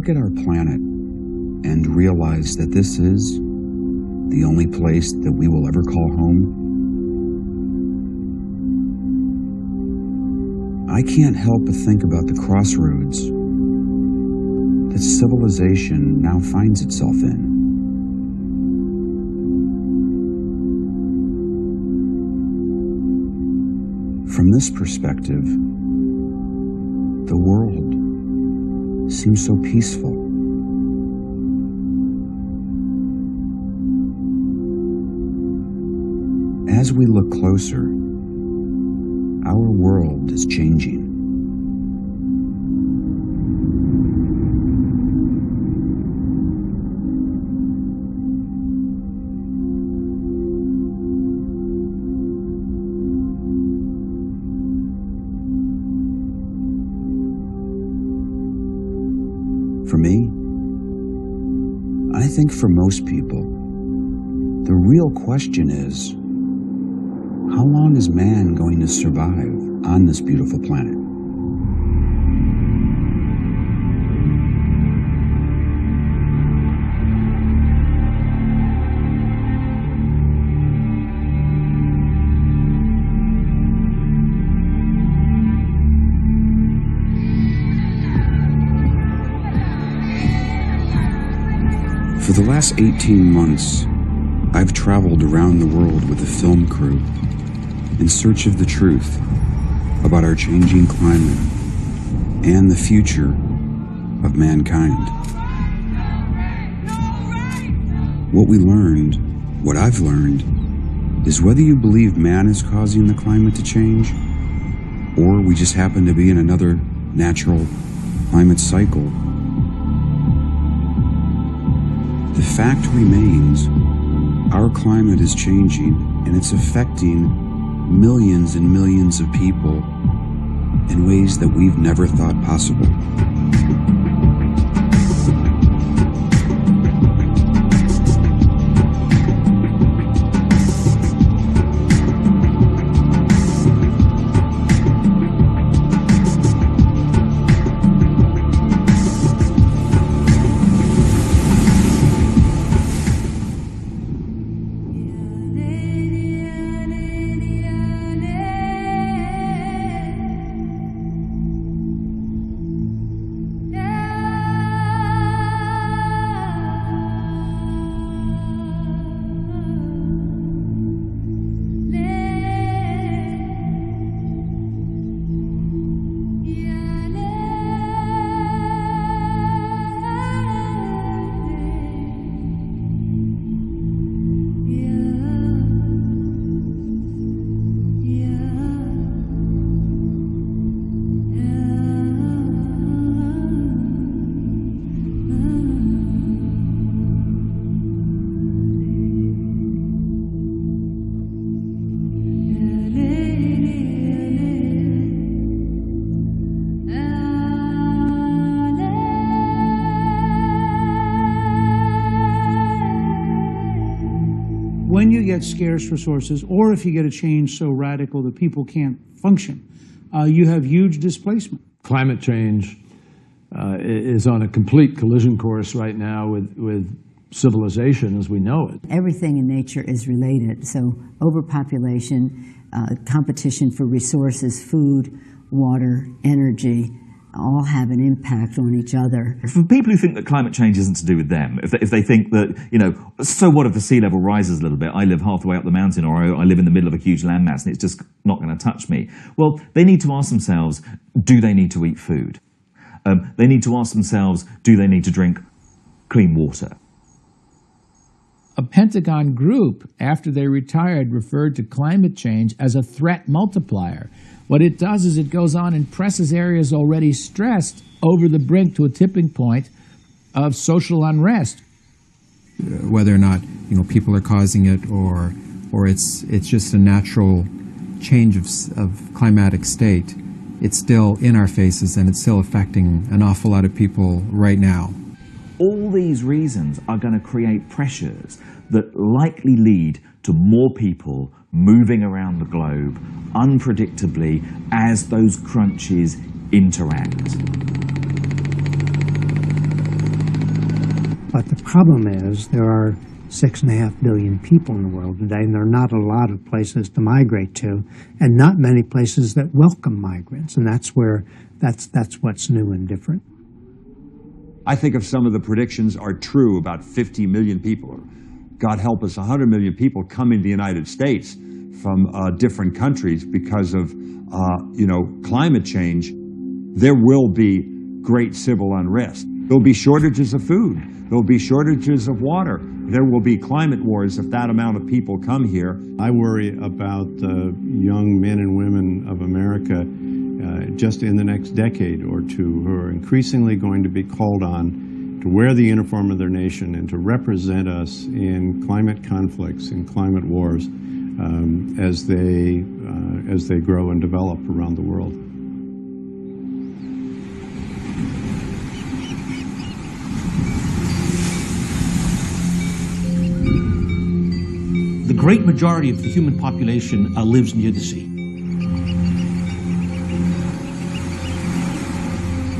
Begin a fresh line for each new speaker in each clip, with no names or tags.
look at our planet and realize that this is the only place that we will ever call home, I can't help but think about the crossroads that civilization now finds itself in. From this perspective, the world seems so peaceful. As we look closer, our world is changing. For me, I think for most people, the real question is, how long is man going to survive on this beautiful planet? For the last 18 months, I've traveled around the world with a film crew in search of the truth about our changing climate and the future of mankind. What I've learned, is whether you believe man is causing the climate to change, or we just happen to be in another natural climate cycle, the fact remains, our climate is changing and it's affecting millions and millions of people in ways that we've never thought possible.
When you get scarce resources, or if you get a change so radical that people can't function, you have huge displacement.
Climate change is on a complete collision course right now with civilization as we know it.
Everything in nature is related, so overpopulation, competition for resources, food, water, energy, all have an impact on each other.
For people who think that climate change isn't to do with them, if they think that, you know, so what if the sea level rises a little bit, I live half the way up the mountain, or I live in the middle of a huge landmass and it's just not going to touch me. Well, they need to ask themselves, do they need to eat food? They need to ask themselves, do they need to drink clean water?
A Pentagon group, after they retired, referred to climate change as a threat multiplier. What it does is it goes on and presses areas already stressed over the brink to a tipping point of social unrest.
Whether or not, you know, people are causing it, or it's just a natural change of climatic state, it's still in our faces and it's still affecting an awful lot of people right now.
All these reasons are going to create pressures that likely lead to more people moving around the globe unpredictably as those crunches interact.
But the problem is there are 6.5 billion people in the world today, and there are not a lot of places to migrate to, and not many places that welcome migrants, and that's what's new and different.
I think if some of the predictions are true, about 50 million people, or God help us, 100 million people come into the United States from different countries because of climate change, there will be great civil unrest. There'll be shortages of food. There'll be shortages of water. There will be climate wars if that amount of people come here.
I worry about the young men and women of America just in the next decade or two who are increasingly going to be called on to wear the uniform of their nation and to represent us in climate conflicts, in climate wars, as they grow and develop around the world.
The great majority of the human population lives near the sea.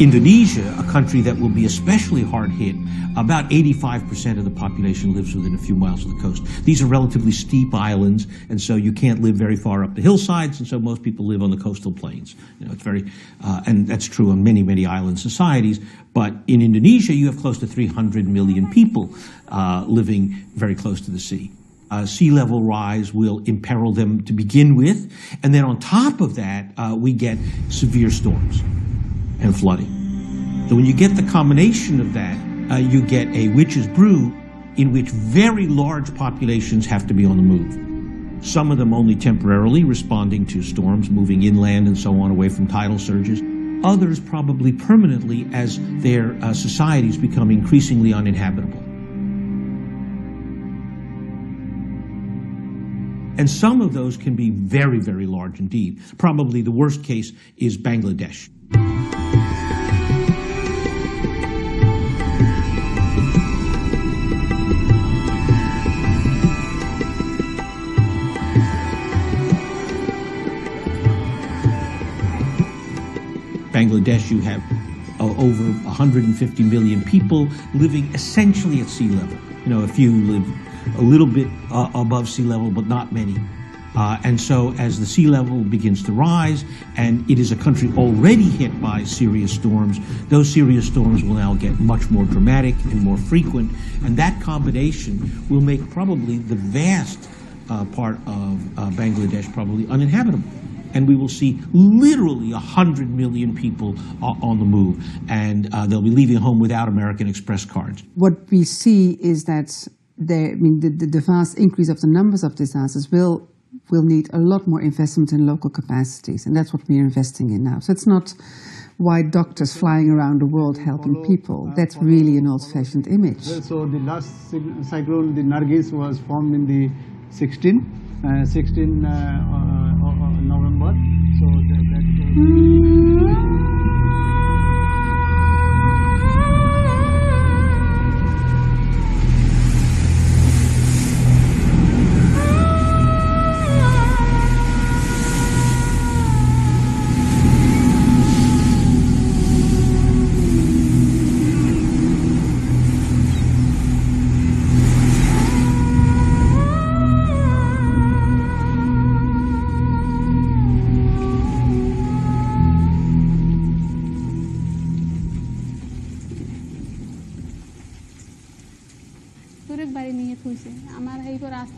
Indonesia, a country that will be especially hard hit, about 85% of the population lives within a few miles of the coast. These are relatively steep islands, and so you can't live very far up the hillsides, and so most people live on the coastal plains. It's very, and that's true on many, many island societies. But in Indonesia, you have close to 300 million people living very close to the sea. Sea level rise will imperil them to begin with, and then on top of that, we get severe storms and flooding. So when you get the combination of that, you get a witch's brew in which very large populations have to be on the move. Some of them only temporarily, responding to storms, moving inland and so on, away from tidal surges. Others probably permanently as their societies become increasingly uninhabitable. And some of those can be very, very large indeed. Probably the worst case is Bangladesh. Bangladesh, you have over 150 million people living essentially at sea level. A few live a little bit above sea level, but not many. And so as the sea level begins to rise, and it is a country already hit by serious storms, those serious storms will now get much more dramatic and more frequent, and that combination will make probably the vast part of Bangladesh probably uninhabitable. And we will see literally 100 million people on the move, and they'll be leaving home without American Express cards.
What we see is that the vast increase of the numbers of disasters will need a lot more investment in local capacities, and that's what we are investing in now. So it's not white doctors flying around the world helping people. That's really an old-fashioned image.
So the last cyclone, the Nargis, was formed in the 16 November. So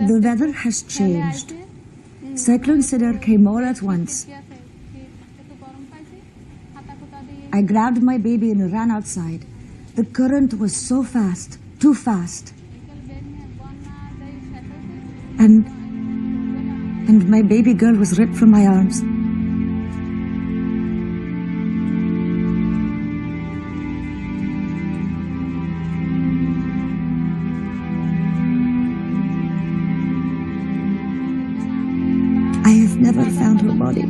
The weather has changed. Cyclone Sidar came all at once. I grabbed my baby and ran outside. The current was so fast, too fast. And my baby girl was ripped from my arms. I have never found her body.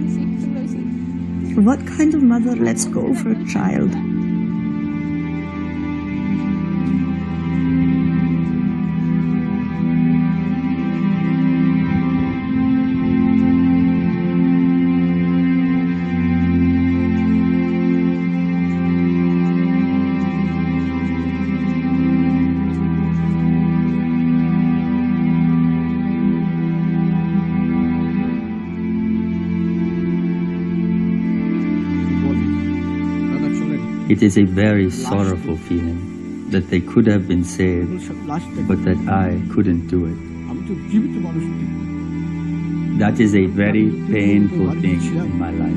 What kind of mother lets go of her child?
It is a very sorrowful feeling that they could have been saved, but that I couldn't do it. That is a very painful thing in my life.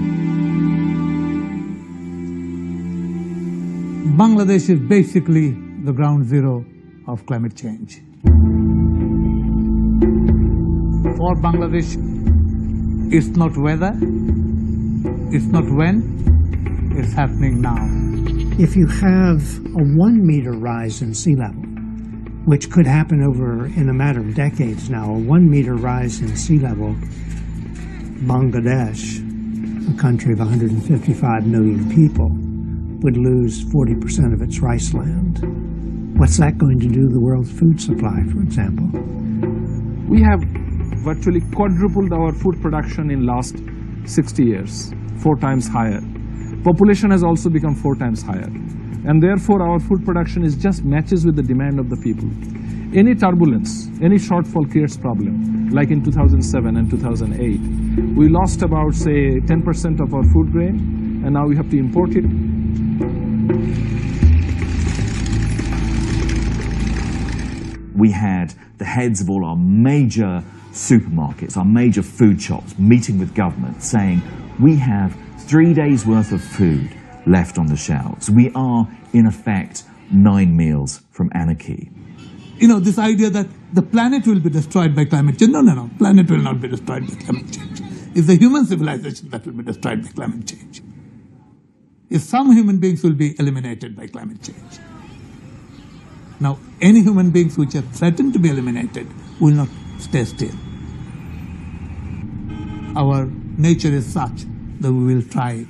Bangladesh is basically the ground zero of climate change. For Bangladesh, it's not weather, it's not when, it's happening now.
If you have a 1 meter rise in sea level, which could happen over in a matter of decades now, a 1 meter rise in sea level, Bangladesh, a country of 155 million people, would lose 40% of its rice land. What's that going to do to the world's food supply, for example?
We have virtually quadrupled our food production in last 60 years, 4 times higher. Population has also become 4 times higher. And therefore, our food production is just matches with the demand of the people. Any turbulence, any shortfall creates problem, like in 2007 and 2008. We lost about, say, 10% of our food grain, and now we have to import it.
We had the heads of all our major supermarkets, our major food shops, meeting with government saying, we have 3 days' worth of food left on the shelves. We are, in effect, 9 meals from anarchy.
You know, this idea that the planet will be destroyed by climate change. No. Planet will not be destroyed by climate change. It's the human civilization that will be destroyed by climate change. If some human beings will be eliminated by climate change. Now, any human beings which are threatened to be eliminated will not stay still. Our nature is such that we will try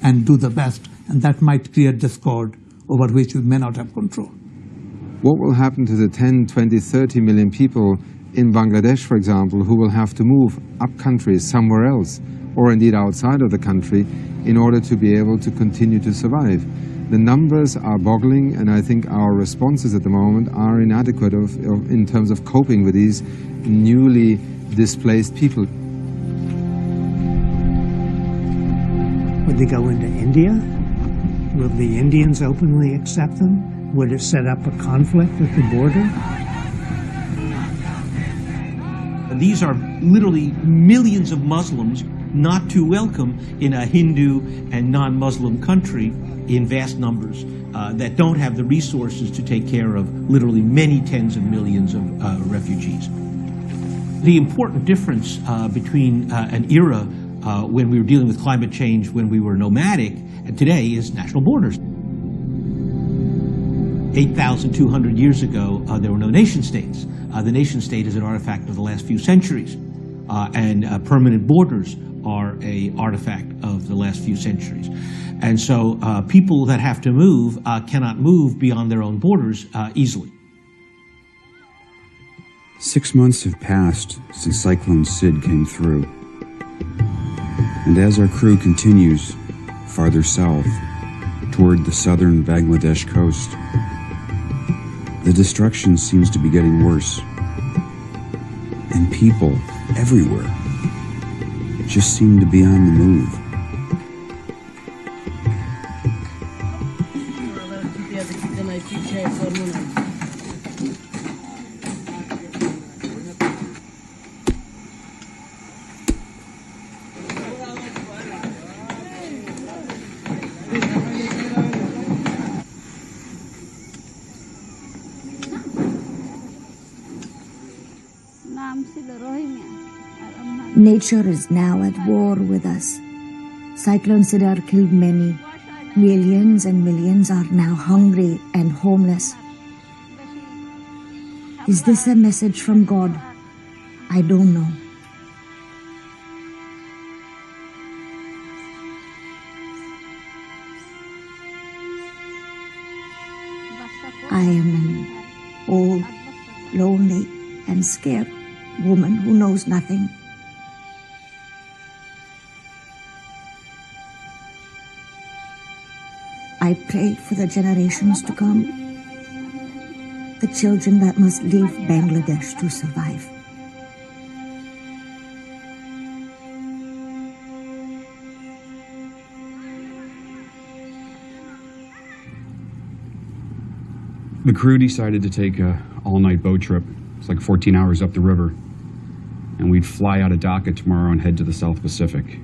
and do the best, and that might create discord over which we may not have control.
What will happen to the 10, 20, 30 million people in Bangladesh, for example, who will have to move up countries somewhere else, or indeed outside of the country, in order to be able to continue to survive? The numbers are boggling, and I think our responses at the moment are inadequate in terms of coping with these newly displaced people.
Would they go into India? Will the Indians openly accept them? Would it set up a conflict at the border?
These are literally millions of Muslims not too welcome in a Hindu and non-Muslim country in vast numbers that don't have the resources to take care of literally many tens of millions of refugees. The important difference between an era when we were dealing with climate change when we were nomadic and today is national borders. 8,200 years ago, there were no nation states. The nation state is an artifact of the last few centuries, and permanent borders are an artifact of the last few centuries. And so people that have to move cannot move beyond their own borders easily.
6 months have passed since Cyclone Sid came through. And as our crew continues farther south toward the southern Bangladesh coast, the destruction seems to be getting worse. And people everywhere just seem to be on the move.
Nature is now at war with us. Cyclone Sidar killed many. Millions and millions are now hungry and homeless. Is this a message from God? I don't know. I am an old, lonely, and scared woman who knows nothing. I pray for the generations to come, the children that must leave Bangladesh to survive.
The crew decided to take a all-night boat trip. It's like 14 hours up the river. And we'd fly out of Dhaka tomorrow and head to the South Pacific.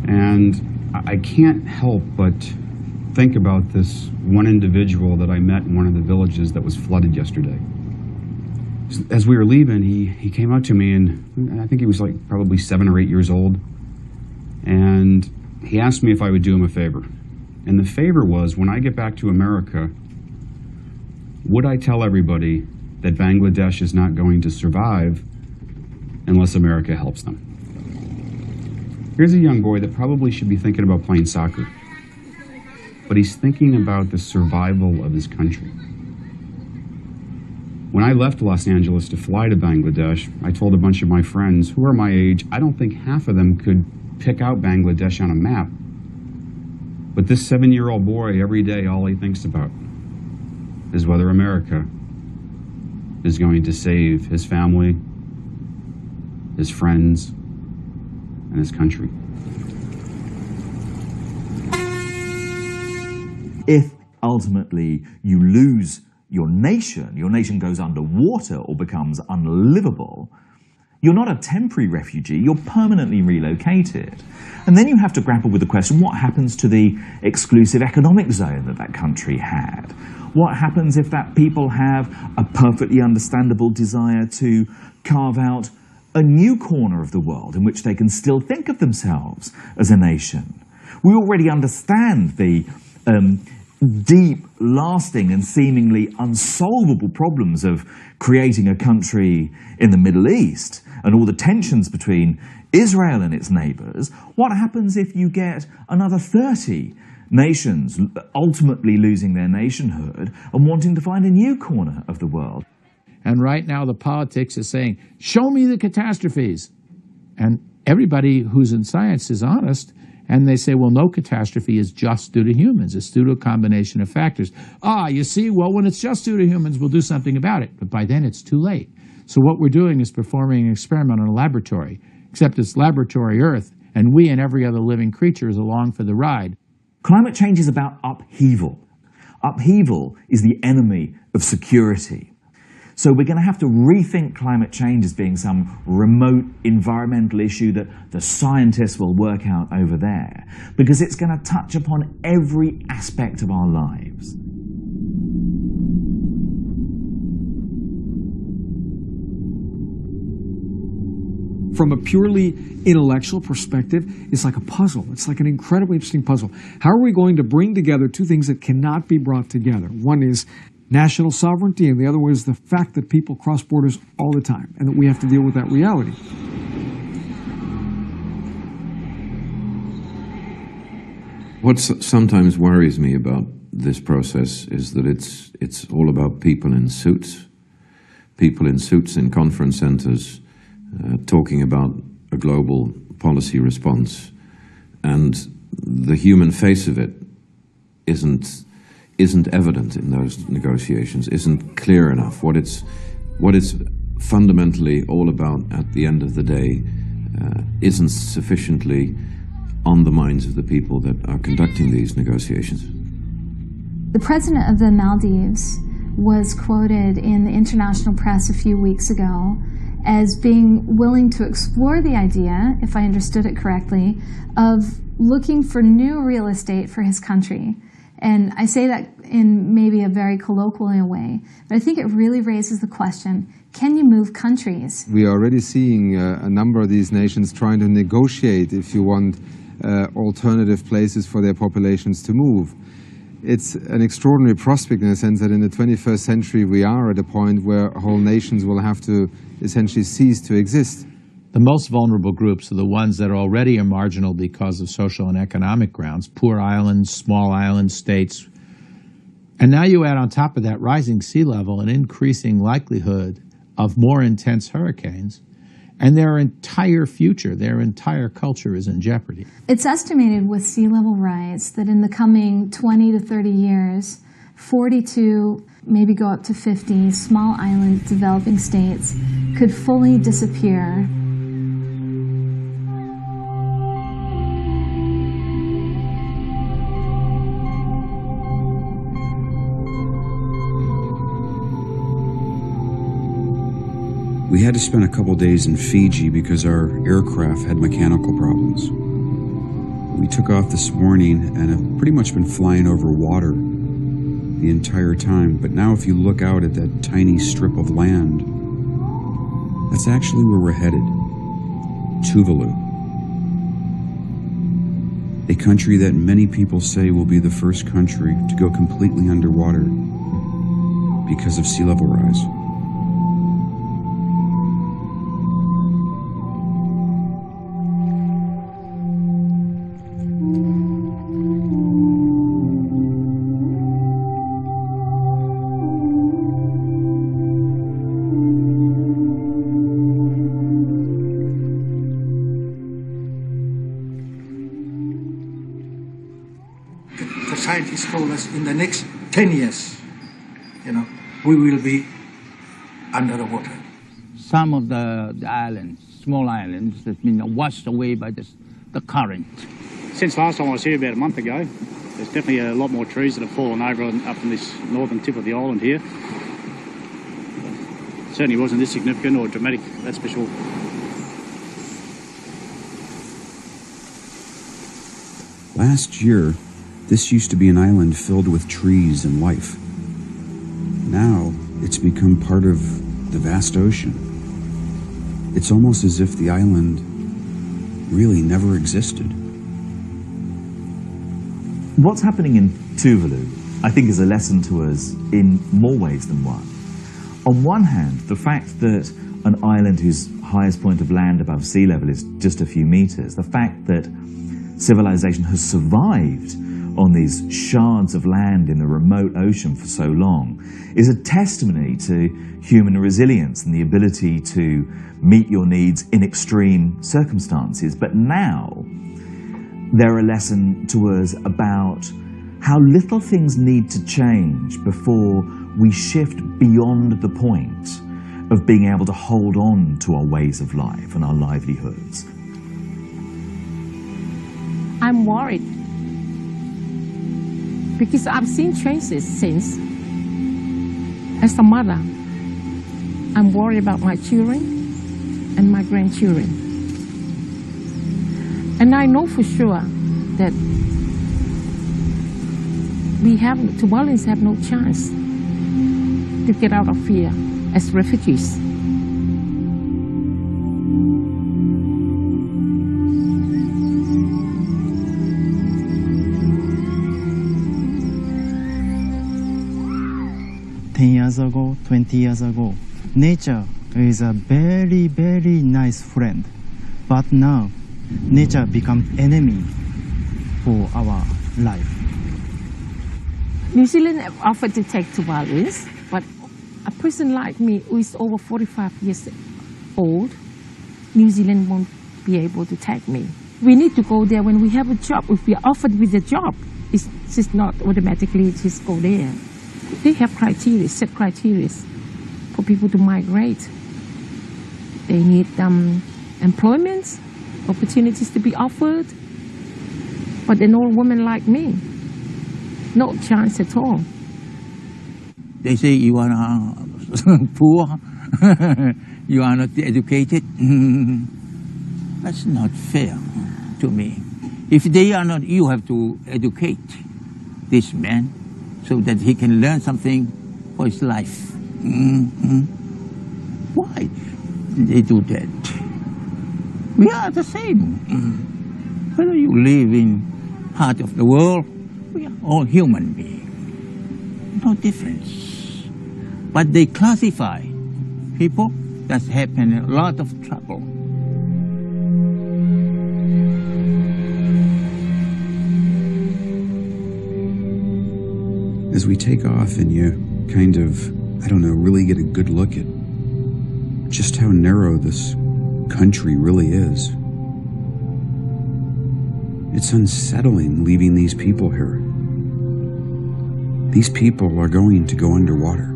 And I can't help but think about this one individual that I met in one of the villages that was flooded yesterday. As we were leaving, he came up to me, and I think he was like probably 7 or 8 years old. And he asked me if I would do him a favor. And the favor was, when I get back to America, would I tell everybody that Bangladesh is not going to survive unless America helps them? Here's a young boy that probably should be thinking about playing soccer, but he's thinking about the survival of his country. When I left Los Angeles to fly to Bangladesh, I told a bunch of my friends who are my age, I don't think half of them could pick out Bangladesh on a map. But this 7-year-old boy, every day, all he thinks about is whether America is going to save his family, his friends, and his country.
If ultimately you lose your nation goes underwater or becomes unlivable, you're not a temporary refugee, you're permanently relocated. And then you have to grapple with the question, what happens to the exclusive economic zone that country had? What happens if that people have a perfectly understandable desire to carve out a new corner of the world in which they can still think of themselves as a nation? We already understand the deep, lasting and seemingly unsolvable problems of creating a country in the Middle East and all the tensions between Israel and its neighbors. What happens if you get another 30 nations ultimately losing their nationhood and wanting to find a new corner of the world?
And right now the politics is saying, show me the catastrophes. And everybody who's in science is honest, and they say, well, no catastrophe is just due to humans. It's due to a combination of factors. You see, well, when it's just due to humans, we'll do something about it. But by then, it's too late. So what we're doing is performing an experiment in a laboratory, except it's laboratory Earth, and we and every other living creature is along for the ride.
Climate change is about upheaval. Upheaval is the enemy of security. So we're going to have to rethink climate change as being some remote environmental issue that the scientists will work out over there, because it's going to touch upon every aspect of our lives.
From a purely intellectual perspective, it's like a puzzle. It's like an incredibly interesting puzzle. How are we going to bring together two things that cannot be brought together? One is national sovereignty, and the other one is the fact that people cross borders all the time, and that we have to deal with that reality.
What sometimes worries me about this process is that it's all about people in suits in conference centers talking about a global policy response, and the human face of it isn't evident in those negotiations, isn't clear enough. What it's fundamentally all about at the end of the day isn't sufficiently on the minds of the people that are conducting these negotiations.
The president of the Maldives was quoted in the international press a few weeks ago as being willing to explore the idea, if I understood it correctly, of looking for new real estate for his country. And I say that in maybe a very colloquial way, but I think it really raises the question, can you move countries?
We are already seeing a number of these nations trying to negotiate, if you want, alternative places for their populations to move. It's an extraordinary prospect in the sense that in the 21st century we are at a point where whole nations will have to essentially cease to exist.
The most vulnerable groups are the ones that already are marginal because of social and economic grounds, poor islands, small island states. And now you add on top of that rising sea level an increasing likelihood of more intense hurricanes, and their entire future, their entire culture is in jeopardy.
It's estimated with sea level rise that in the coming 20 to 30 years, 42, maybe go up to 50 small island developing states could fully disappear.
We had to spend a couple days in Fiji because our aircraft had mechanical problems. We took off this morning and have pretty much been flying over water the entire time, but now if you look out at that tiny strip of land, that's actually where we're headed, Tuvalu. A country that many people say will be the first country to go completely underwater because of sea level rise.
The scientists told us in the next 10 years, we will be under the water.
Some of the islands, small islands, have been washed away by the current.
Since last time I was here about a month ago, there's definitely a lot more trees that have fallen over up in this northern tip of the island here. Certainly wasn't this significant or dramatic, that's for sure.
Last year, this used to be an island filled with trees and life. Now, it's become part of the vast ocean. It's almost as if the island really never existed.
What's happening in Tuvalu, I think, is a lesson to us in more ways than one. On one hand, the fact that an island whose highest point of land above sea level is just a few meters, the fact that civilization has survived on these shards of land in the remote ocean for so long is a testimony to human resilience and the ability to meet your needs in extreme circumstances. But now, they're a lesson to us about how little things need to change before we shift beyond the point of being able to hold on to our ways of life and our livelihoods.
I'm worried because I've seen changes since. As a mother, I'm worried about my children and my grandchildren. And I know for sure that Tuvaluans have no chance to get out of here as refugees.
Years ago, 20 years ago, nature is a very, very nice friend. But now, nature becomes enemy for our life.
New Zealand have offered to take Tuvaluans, but a person like me who is over 45 years old, New Zealand won't be able to take me. We need to go there when we have a job. If we are offered with a job, it's just not automatically just go there. They have criteria, set criteria for people to migrate. They need employment, opportunities to be offered. But an old woman like me, no chance at all.
They say you are poor, you are not educated. That's not fair to me. If they are not, you have to educate this man so that he can learn something for his life. Why did they do that? We are the same. Whether you live in part of the world, we are all human beings. No difference. But they classify people that's having a lot of trouble.
As we take off and you kind of, I don't know, really get a good look at just how narrow this country really is. It's unsettling leaving these people here. These people are going to go underwater.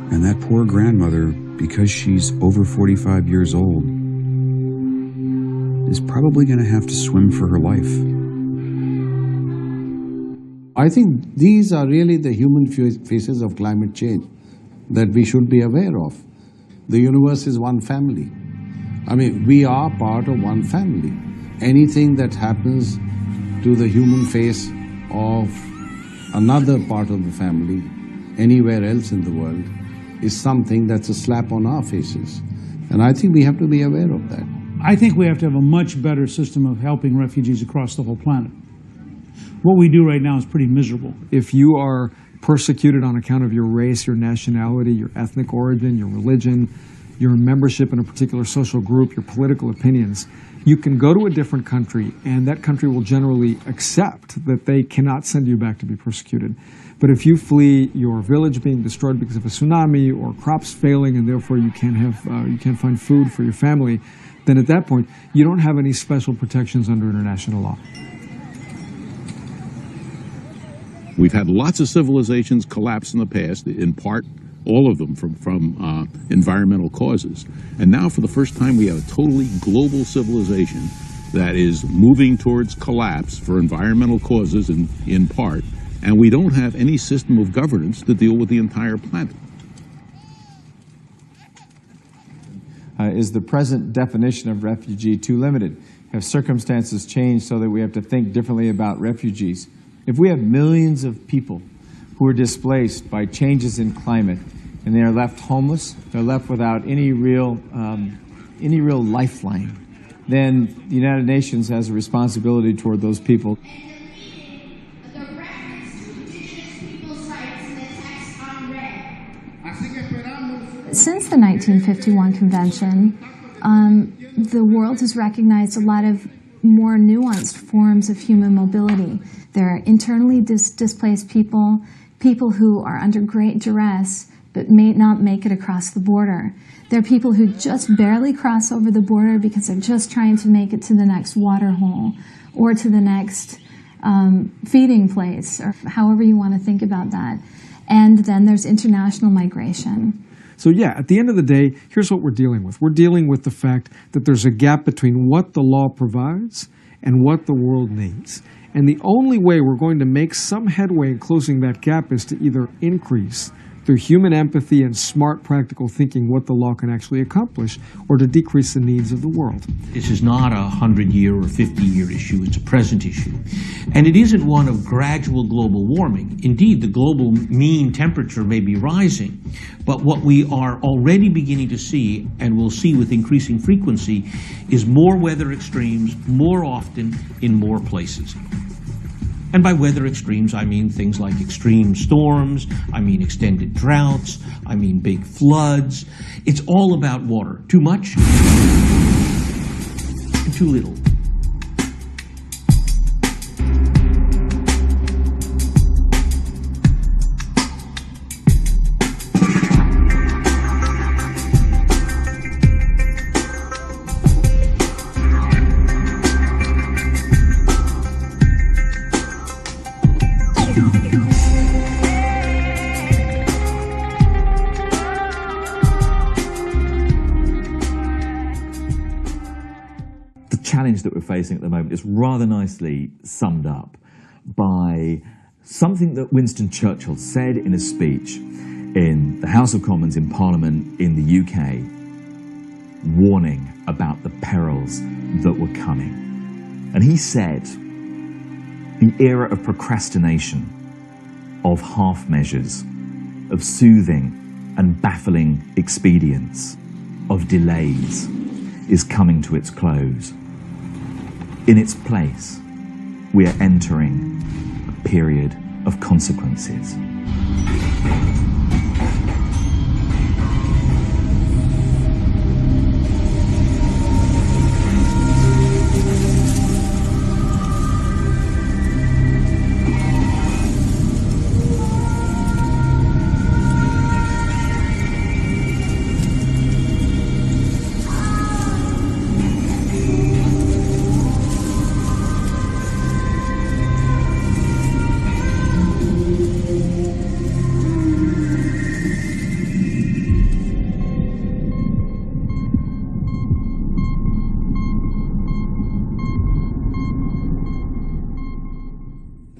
And that poor grandmother, because she's over 45 years old, is probably going to have to swim for her life.
I think these are really the human faces of climate change that we should be aware of. The universe is one family. I mean, we are part of one family. Anything that happens to the human face of another part of the family, anywhere else in the world, is something that's a slap on our faces. And I think we have to be aware of that.
I think we have to have a much better system of helping refugees across the whole planet. What we do right now is pretty miserable.
If you are persecuted on account of your race, your nationality, your ethnic origin, your religion, your membership in a particular social group, your political opinions, you can go to a different country and that country will generally accept that they cannot send you back to be persecuted. But if you flee your village being destroyed because of a tsunami or crops failing and therefore you can't find food for your family, then at that point you don't have any special protections under international law.
We've had lots of civilizations collapse in the past, in part, all of them from environmental causes. And now for the first time we have a totally global civilization that is moving towards collapse for environmental causes in part, and we don't have any system of governance to deal with the entire planet.
Is the present definition of refugee too limited? Have circumstances changed so that we have to think differently about refugees? If we have millions of people who are displaced by changes in climate and they are left homeless, they're left without any real lifeline, then the United Nations has a responsibility toward those people.
Since the 1951 convention, the world has recognized a lot of more nuanced forms of human mobility. There are internally displaced people, people who are under great duress but may not make it across the border. There are people who just barely cross over the border because they're just trying to make it to the next water hole or to the next feeding place, or however you want to think about that. And then there's international migration.
So yeah, at the end of the day, here's what we're dealing with. We're dealing with the fact that there's a gap between what the law provides and what the world needs. And the only way we're going to make some headway in closing that gap is to either increase, through human empathy and smart practical thinking, what the law can actually accomplish, or to decrease the needs of the world.
This is not a 100-year or 50-year issue, it's a present issue. And it isn't one of gradual global warming. Indeed, the global mean temperature may be rising, but what we are already beginning to see, and will see with increasing frequency, is more weather extremes more often in more places. And by weather extremes, I mean things like extreme storms, I mean extended droughts, I mean big floods. It's all about water. Too much and too little.
Challenge that we're facing at the moment is rather nicely summed up by something that Winston Churchill said in a speech in the House of Commons in Parliament in the UK, warning about the perils that were coming. And he said, the era of procrastination, of half measures, of soothing and baffling expedients, of delays, is coming to its close. In its place, we are entering a period of consequences.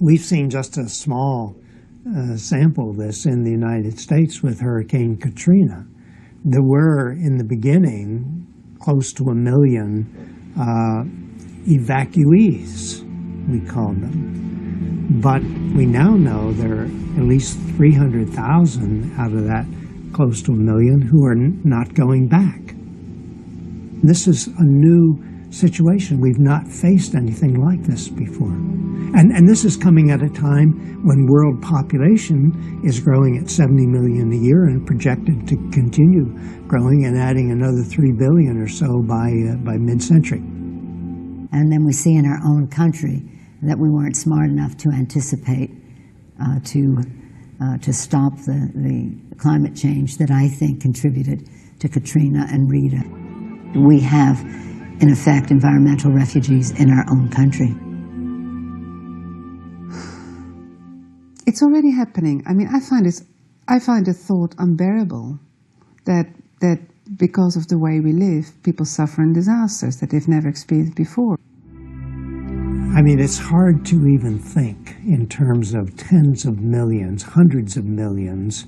We've seen just a small sample of this in the United States with Hurricane Katrina, there were, in the beginning, close to 1 million evacuees, we called them. But we now know there are at least 300,000 out of that close to 1 million who are not going back. This is a new situation. We've not faced anything like this before. And this is coming at a time when world population is growing at 70 million a year and projected to continue growing and adding another 3 billion or so by mid-century.
And then we see in our own country that we weren't smart enough to anticipate to stop the climate change that I think contributed to Katrina and Rita. We have, in effect, environmental refugees in our own country.
It's already happening. I mean, I find the thought unbearable that because of the way we live, people suffer in disasters that they've never experienced before.
I mean, it's hard to even think in terms of tens of millions, hundreds of millions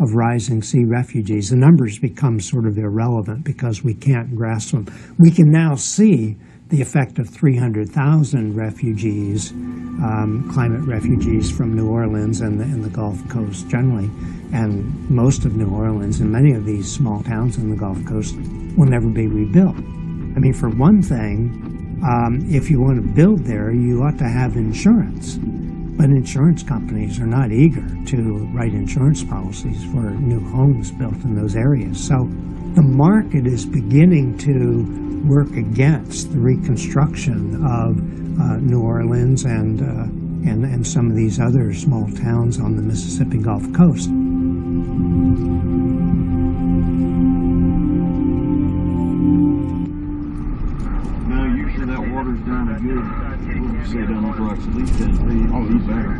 of rising sea refugees. The numbers become sort of irrelevant because we can't grasp them. We can now see the effect of 300,000 refugees, climate refugees from New Orleans and the Gulf Coast generally. And most of New Orleans and many of these small towns in the Gulf Coast will never be rebuilt. I mean, for one thing, if you want to build there, you ought to have insurance. But insurance companies are not eager to write insurance policies for new homes built in those areas. So the market is beginning to work against the reconstruction of New Orleans and some of these other small towns on the Mississippi Gulf Coast.
Now, usually that water's down a good, we'll say down the rocks at least 10 feet. Oh, you better.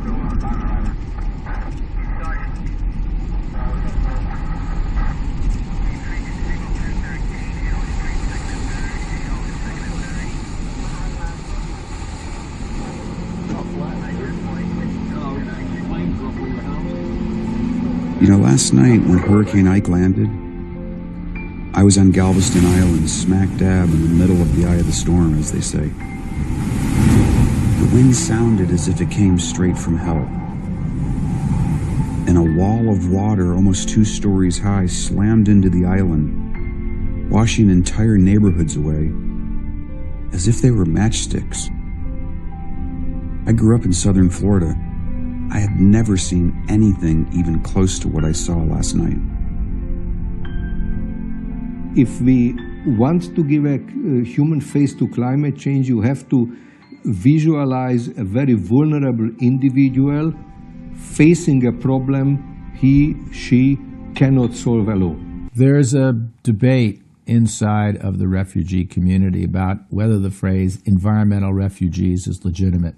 You know, last night when Hurricane Ike landed, I was on Galveston Island, smack dab in the middle of the eye of the storm, as they say. The wind sounded as if it came straight from hell. And a wall of water almost 2 stories high slammed into the island, washing entire neighborhoods away, as if they were matchsticks. I grew up in southern Florida. I had never seen anything even close to what I saw last night.
If we want to give a human face to climate change, you have to visualize a very vulnerable individual facing a problem he, she cannot solve alone.
There's a debate inside of the refugee community about whether the phrase environmental refugees is legitimate.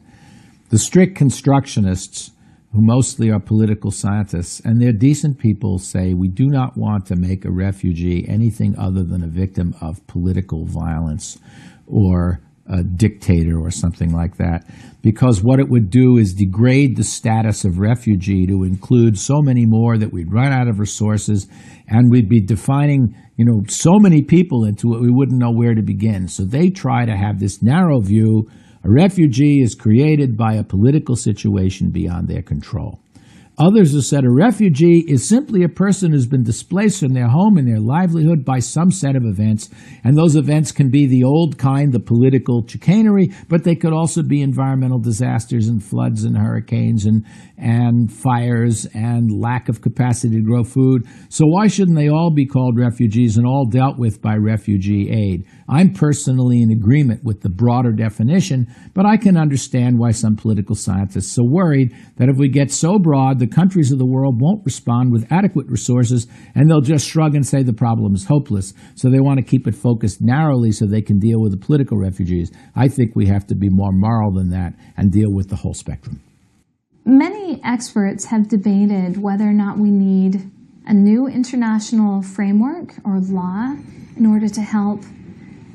The strict constructionists, who mostly are political scientists, and they're decent people, say we do not want to make a refugee anything other than a victim of political violence or a dictator or something like that, because what it would do is degrade the status of refugee to include so many more that we'd run out of resources and we'd be defining, so many people into it we wouldn't know where to begin. So they try to have this narrow view. A refugee is created by a political situation beyond their control. Others have said a refugee is simply a person who's been displaced from their home and their livelihood by some set of events, and those events can be the old kind, the political chicanery, but they could also be environmental disasters and floods and hurricanes and fires and lack of capacity to grow food. So why shouldn't they all be called refugees and all dealt with by refugee aid? I'm personally in agreement with the broader definition, but I can understand why some political scientists are worried that if we get so broad, the countries of the world won't respond with adequate resources and they'll just shrug and say the problem is hopeless. So they want to keep it focused narrowly so they can deal with the political refugees. I think we have to be more moral than that and deal with the whole spectrum.
Many experts have debated whether or not we need a new international framework or law in order to help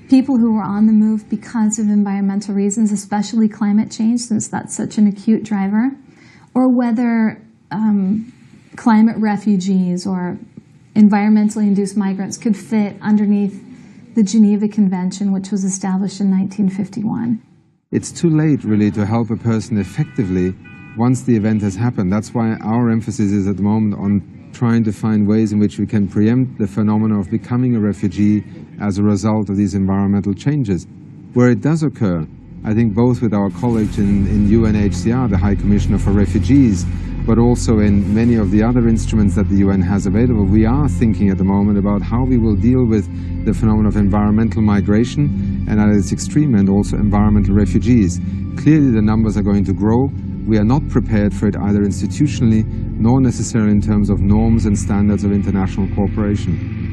people who are on the move because of environmental reasons, especially climate change, since that's such an acute driver, or whether climate refugees or environmentally induced migrants could fit underneath the Geneva Convention, which was established in 1951.
It's too late, really, to help a person effectively once the event has happened. That's why our emphasis is at the moment on trying to find ways in which we can preempt the phenomenon of becoming a refugee as a result of these environmental changes. Where it does occur, I think both with our colleagues in UNHCR, the High Commissioner for Refugees, but also in many of the other instruments that the UN has available, we are thinking at the moment about how we will deal with the phenomenon of environmental migration and at its extreme end also environmental refugees. Clearly the numbers are going to grow. We are not prepared for it either institutionally nor necessarily in terms of norms and standards of international cooperation.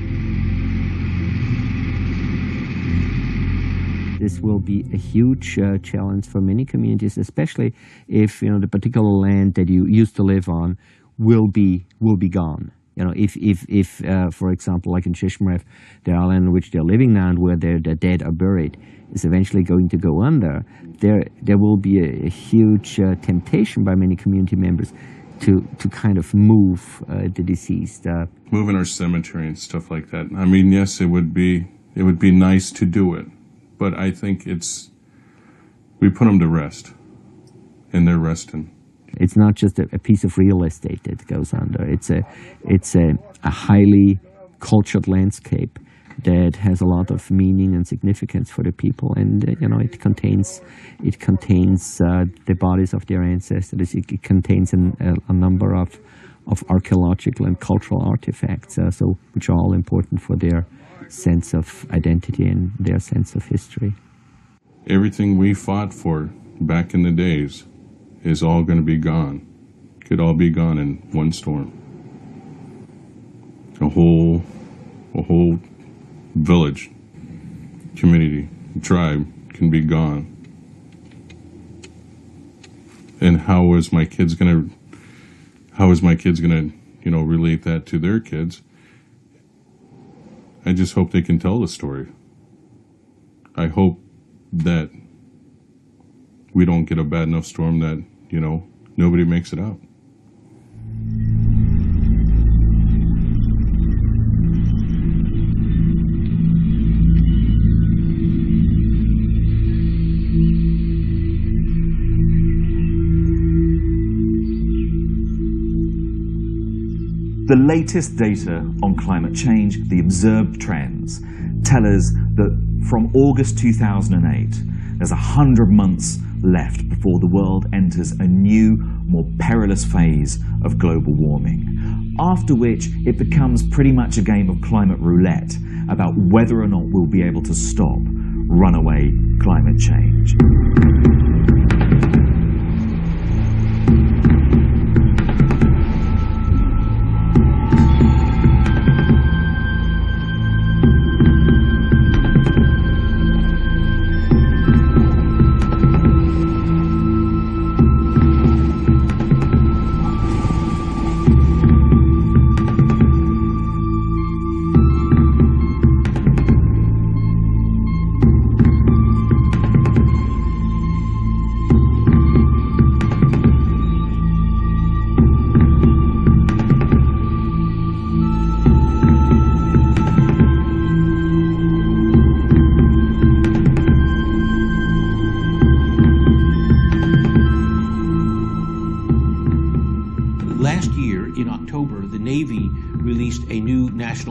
This will be a huge challenge for many communities, especially if the particular land that you used to live on will be gone. If for example, like in Shishmaref, the island in which they're living now and where their dead are buried is eventually going to go under, there will be a huge temptation by many community members to kind of move the deceased.
Moving our cemetery and stuff like that. I mean, yes, it would be nice to do it. But I think we put them to rest, and they're resting.
It's not just a piece of real estate that goes under. It's a highly cultured landscape that has a lot of meaning and significance for the people, and it contains the bodies of their ancestors. It contains a number of archaeological and cultural artifacts, which are all important for their sense of identity and their sense of history.
Everything we fought for back in the days is all going to be gone. Could all be gone in one storm. A whole village, community, tribe can be gone. And how is my kids gonna relate that to their kids? I just hope they can tell the story. I hope that we don't get a bad enough storm that, nobody makes it out.
The latest data on climate change, the observed trends, tell us that from August 2008, there's 100 months left before the world enters a new, more perilous phase of global warming, after which it becomes pretty much a game of climate roulette about whether or not we'll be able to stop runaway climate change.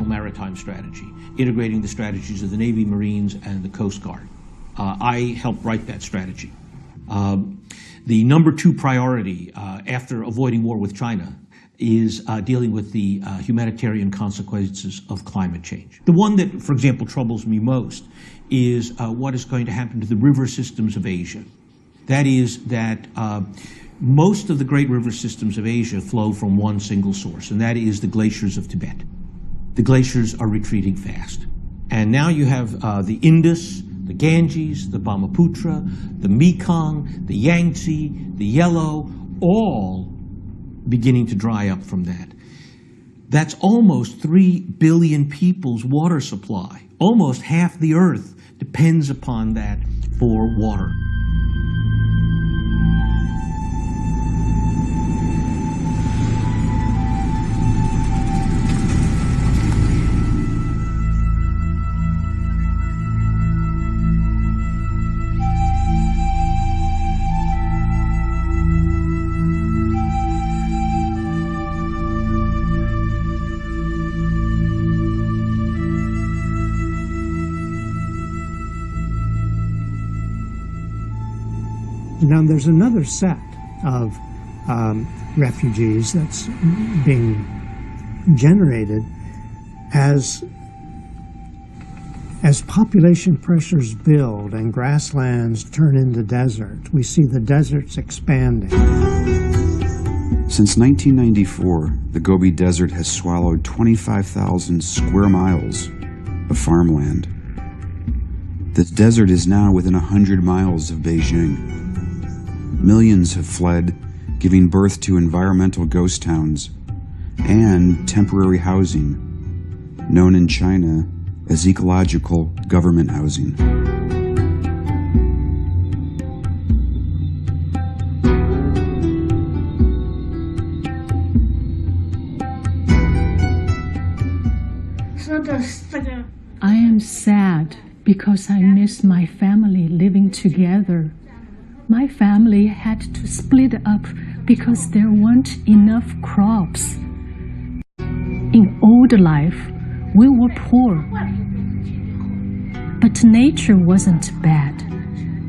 Maritime strategy, integrating the strategies of the Navy, Marines, and the Coast Guard. I helped write that strategy. The number 2 priority after avoiding war with China is dealing with the humanitarian consequences of climate change. The one that, for example, troubles me most is what is going to happen to the river systems of Asia. That is that most of the great river systems of Asia flow from one single source, and that is the glaciers of Tibet. The glaciers are retreating fast. And now you have the Indus, the Ganges, the Brahmaputra, the Mekong, the Yangtze, the Yellow, all beginning to dry up from that. That's almost 3 billion people's water supply. Almost half the earth depends upon that for water.
Now, there's another set of refugees that's being generated as population pressures build and grasslands turn into desert. We see the deserts expanding.
Since 1994, the Gobi Desert has swallowed 25,000 square miles of farmland. The desert is now within 100 miles of Beijing. Millions have fled, giving birth to environmental ghost towns and temporary housing, known in China as ecological government housing.
I am sad because I miss my family living together. My family had to split up because there weren't enough crops. In old life, we were poor. But nature wasn't bad.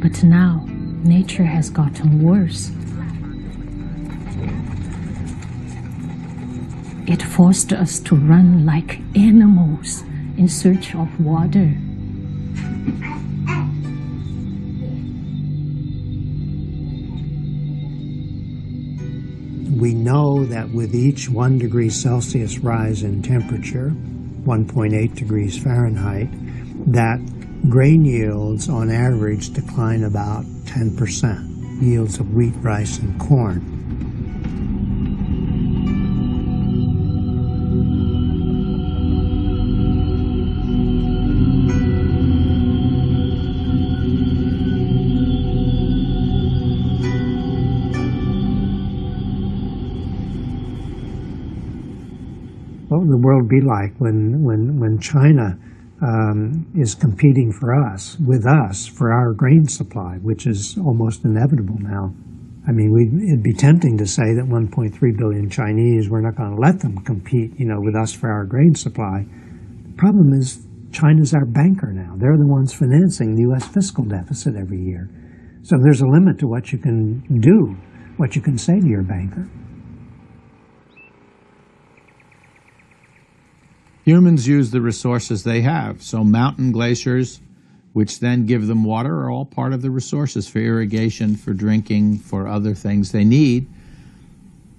But now, nature has gotten worse. It forced us to run like animals in search of water.
We know that with each 1 degree Celsius rise in temperature, 1.8 degrees Fahrenheit, that grain yields on average decline about 10%, yields of wheat, rice, and corn. What would the world be like when China is competing with us for our grain supply, which is almost inevitable now? I mean, it'd be tempting to say that 1.3 billion Chinese, we're not going to let them compete, with us for our grain supply. The problem is China's our banker now. They're the ones financing the U.S. fiscal deficit every year. So there's a limit to what you can do, what you can say to your banker.
Humans use the resources they have. So mountain glaciers, which then give them water, are all part of the resources for irrigation, for drinking, for other things they need.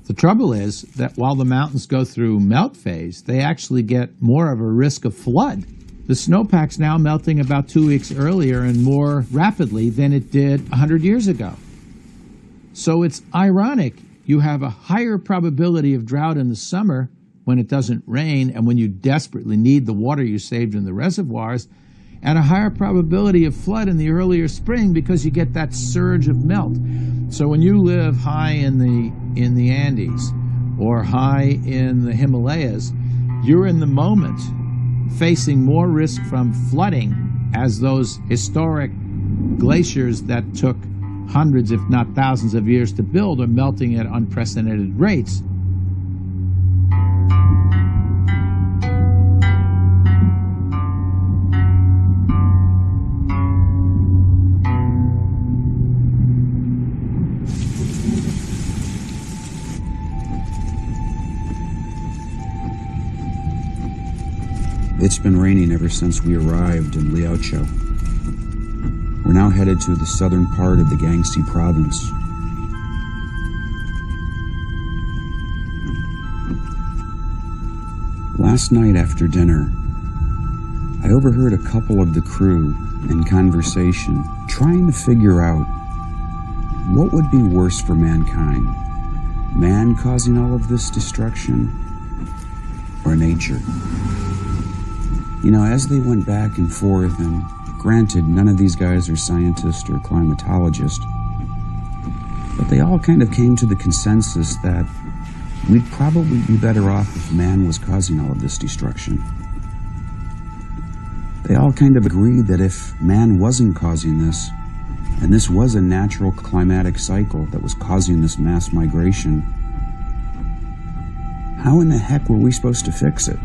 The trouble is that while the mountains go through melt phase, they actually get more of a risk of flood. The snowpack's now melting about 2 weeks earlier and more rapidly than it did 100 years ago. So it's ironic. You have a higher probability of drought in the summer when it doesn't rain and when you desperately need the water you saved in the reservoirs, and a higher probability of flood in the earlier spring because you get that surge of melt. So when you live high in the Andes or high in the Himalayas, you're in the moment facing more risk from flooding as those historic glaciers that took hundreds, if not thousands of years to build are melting at unprecedented rates.
It's been raining ever since we arrived in Liaoqiao. We're now headed to the southern part of the Guangxi province. Last night after dinner, I overheard a couple of the crew in conversation trying to figure out what would be worse for mankind, man causing all of this destruction or nature. As they went back and forth, and granted, none of these guys are scientists or climatologists, but they all kind of came to the consensus that we'd probably be better off if man was causing all of this destruction. They all kind of agreed that if man wasn't causing this, and this was a natural climatic cycle that was causing this mass migration, how in the heck were we supposed to fix it?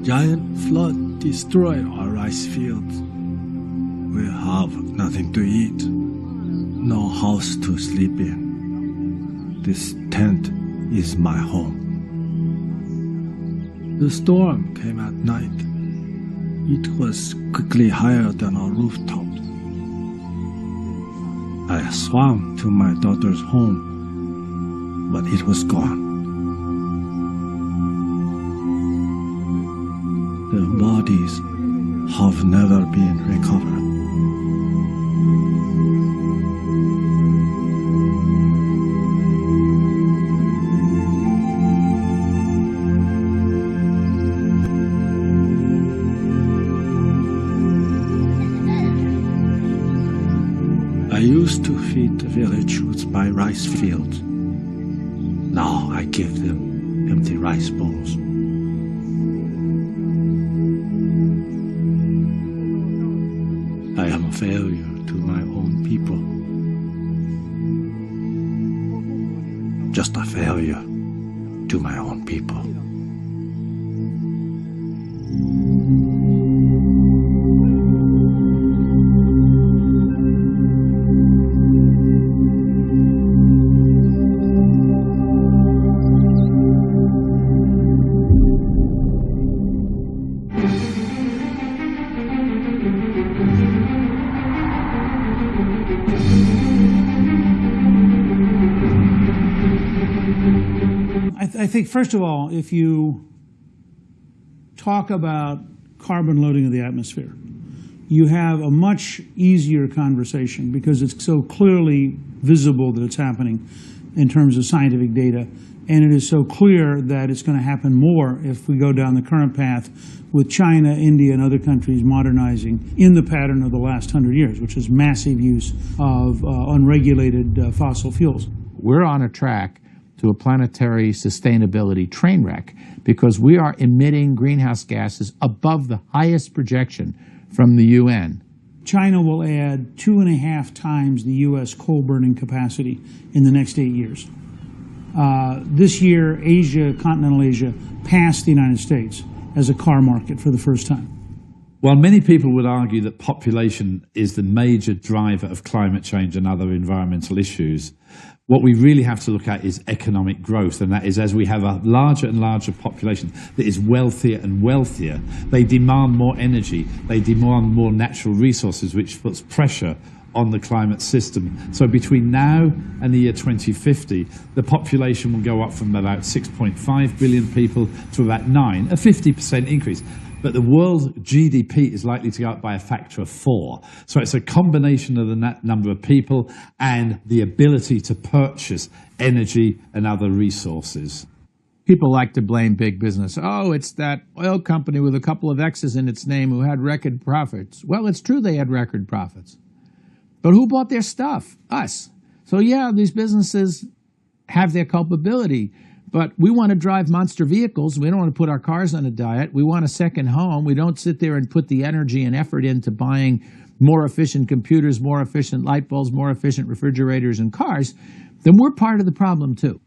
Giant flood destroyed our rice fields. We have nothing to eat, no house to sleep in. This tent is my home. The storm came at night. It was quickly higher than our rooftops. I swam to my daughter's home, but it was gone. Their bodies have never been recovered. I used to feed the village with my rice fields. Now I give them empty rice bowls. I am a failure to my own people. Just a failure to my own people.
I think, first of all, if you talk about carbon loading of the atmosphere, you have a much easier conversation because it's so clearly visible that it's happening in terms of scientific data. And it is so clear that it's going to happen more if we go down the current path with China, India, and other countries modernizing in the pattern of the last 100 years, which is massive use of unregulated fossil fuels.
We're on a track to a planetary sustainability train wreck because we are emitting greenhouse gases above the highest projection from the UN.
China will add 2.5 times the U.S. coal burning capacity in the next 8 years. This year, Asia, continental Asia, passed the United States as a car market for the first time.
While many people would argue that population is the major driver of climate change and other environmental issues, what we really have to look at is economic growth, and that is as we have a larger and larger population that is wealthier and wealthier, they demand more energy, they demand more natural resources, which puts pressure on the climate system. So between now and the year 2050, the population will go up from about 6.5 billion people to about 9, a 50% increase. But the world GDP is likely to go up by a factor of 4. So it's a combination of the number of people and the ability to purchase energy and other resources.
People like to blame big business. Oh, it's that oil company with a couple of X's in its name who had record profits. Well, it's true they had record profits. But who bought their stuff? Us. So yeah, these businesses have their culpability. But we want to drive monster vehicles. We don't want to put our cars on a diet. We want a second home. We don't sit there and put the energy and effort into buying more efficient computers, more efficient light bulbs, more efficient refrigerators and cars. Then we're part of the problem too.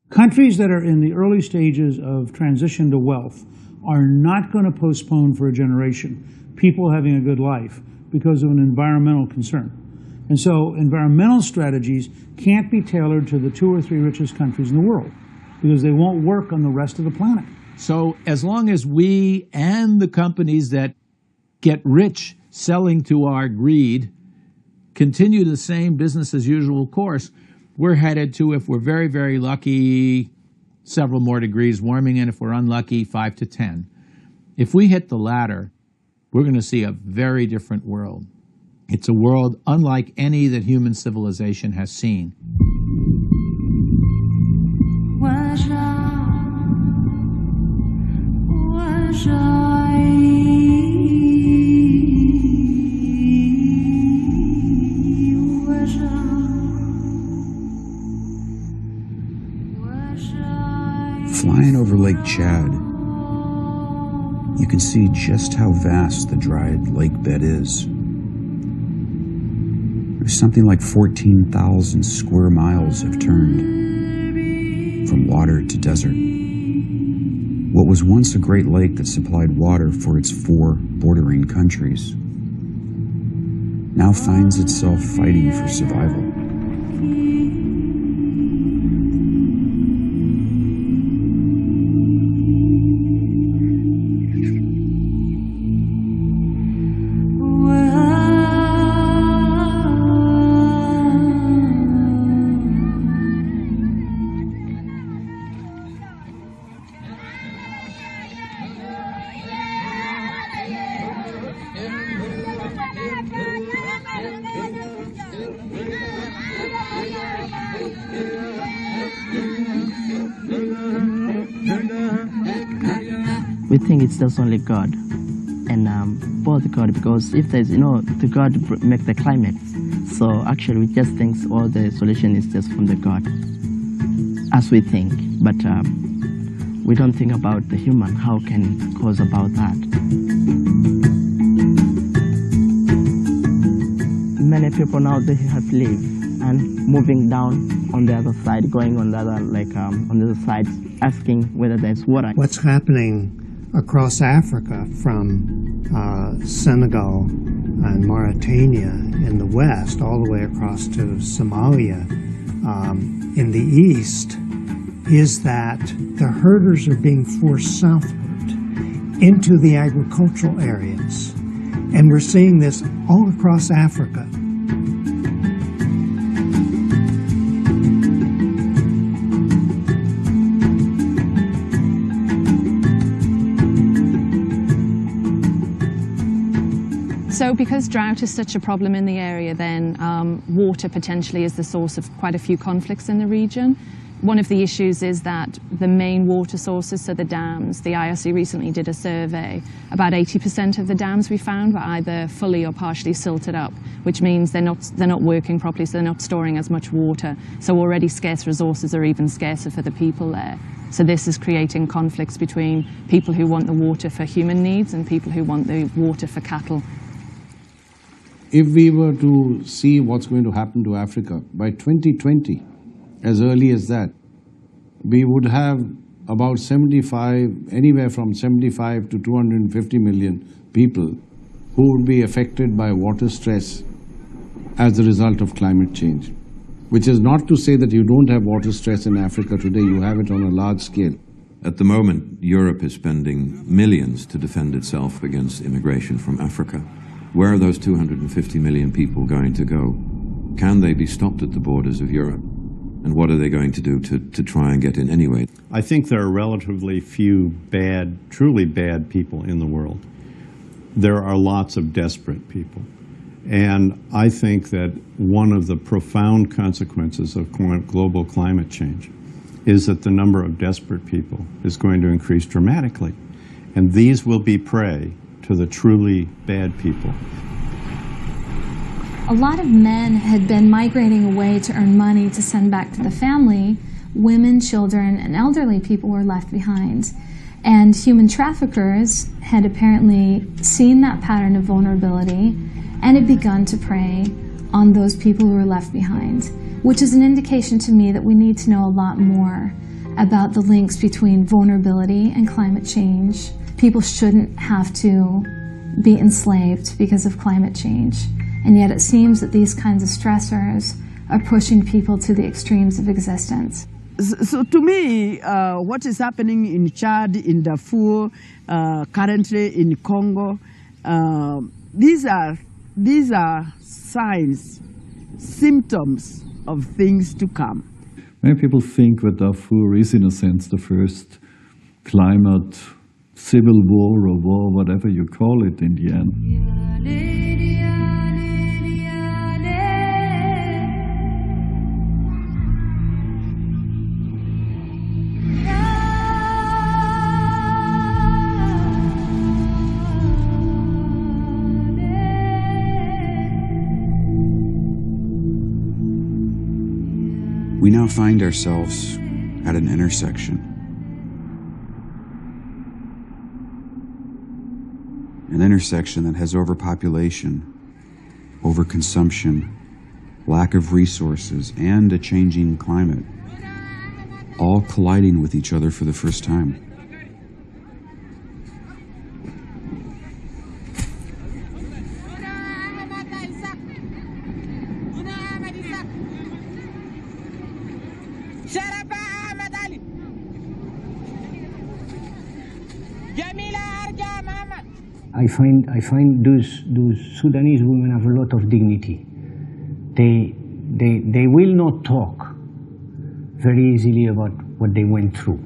Countries that are in the early stages of transition to wealth are not going to postpone for a generation people having a good life because of an environmental concern. And so environmental strategies can't be tailored to the 2 or 3 richest countries in the world, because they won't work on the rest of the planet.
So as long as we and the companies that get rich selling to our greed continue the same business as usual course, we're headed to, if we're very, very lucky, several more degrees warming, and if we're unlucky, 5 to 10. If we hit the latter, we're going to see a very different world. It's a world unlike any that human civilization has seen.
Flying over Lake Chad, you can see just how vast the dried lake bed is. There's something like 14,000 square miles have turned from water to desert. What was once a great lake that supplied water for its 4 bordering countries now finds itself fighting for survival.
We think it's just only God, and both God, because if there's, the God make the climate, so actually we just think all the solution is just from the God, as we think, but we don't think about the human, how can cause about that. Many people now, they have lived and moving down on the other side, going on the other, on the other side, asking whether there's water.
What's happening across Africa from Senegal and Mauritania in the west, all the way across to Somalia in the east, is that the herders are being forced southward into the agricultural areas. And we're seeing this all across Africa.
So because drought is such a problem in the area, then water potentially is the source of quite a few conflicts in the region. One of the issues is that the main water sources, so the dams, the IRC recently did a survey, about 80% of the dams we found were either fully or partially silted up, which means they're not working properly, so they're not storing as much water. So already scarce resources are even scarcer for the people there. So this is creating conflicts between people who want the water for human needs and people who want the water for cattle.
If we were to see what's going to happen to Africa, by 2020, as early as that, we would have about anywhere from 75 to 250 million people who would be affected by water stress as a result of climate change. Which is not to say that you don't have water stress in Africa today, you have it on a large scale.
At the moment, Europe is spending millions to defend itself against immigration from Africa. Where are those 250 million people going to go? Can they be stopped at the borders of Europe? And what are they going to do to try and get in anyway?
I think there are relatively few truly bad people in the world. There are lots of desperate people. And I think that one of the profound consequences of global climate change is that the number of desperate people is going to increase dramatically. And these will be prey to the truly bad people.
A lot of men had been migrating away to earn money to send back to the family. Women, children, and elderly people were left behind. And human traffickers had apparently seen that pattern of vulnerability and had begun to prey on those people who were left behind, which is an indication to me that we need to know a lot more about the links between vulnerability and climate change. People shouldn't have to be enslaved because of climate change. And yet it seems that these kinds of stressors are pushing people to the extremes of existence.
So to me, what is happening in Chad, in Darfur, currently in Congo, these are signs, symptoms of things to come.
Many people think that Darfur is, in a sense, the first climate civil war or war, whatever you call it in the end.
We now find ourselves at an intersection. An intersection that has overpopulation, overconsumption, lack of resources, and a changing climate, all colliding with each other for the first time.
I find those Sudanese women have a lot of dignity. They will not talk very easily about what they went through.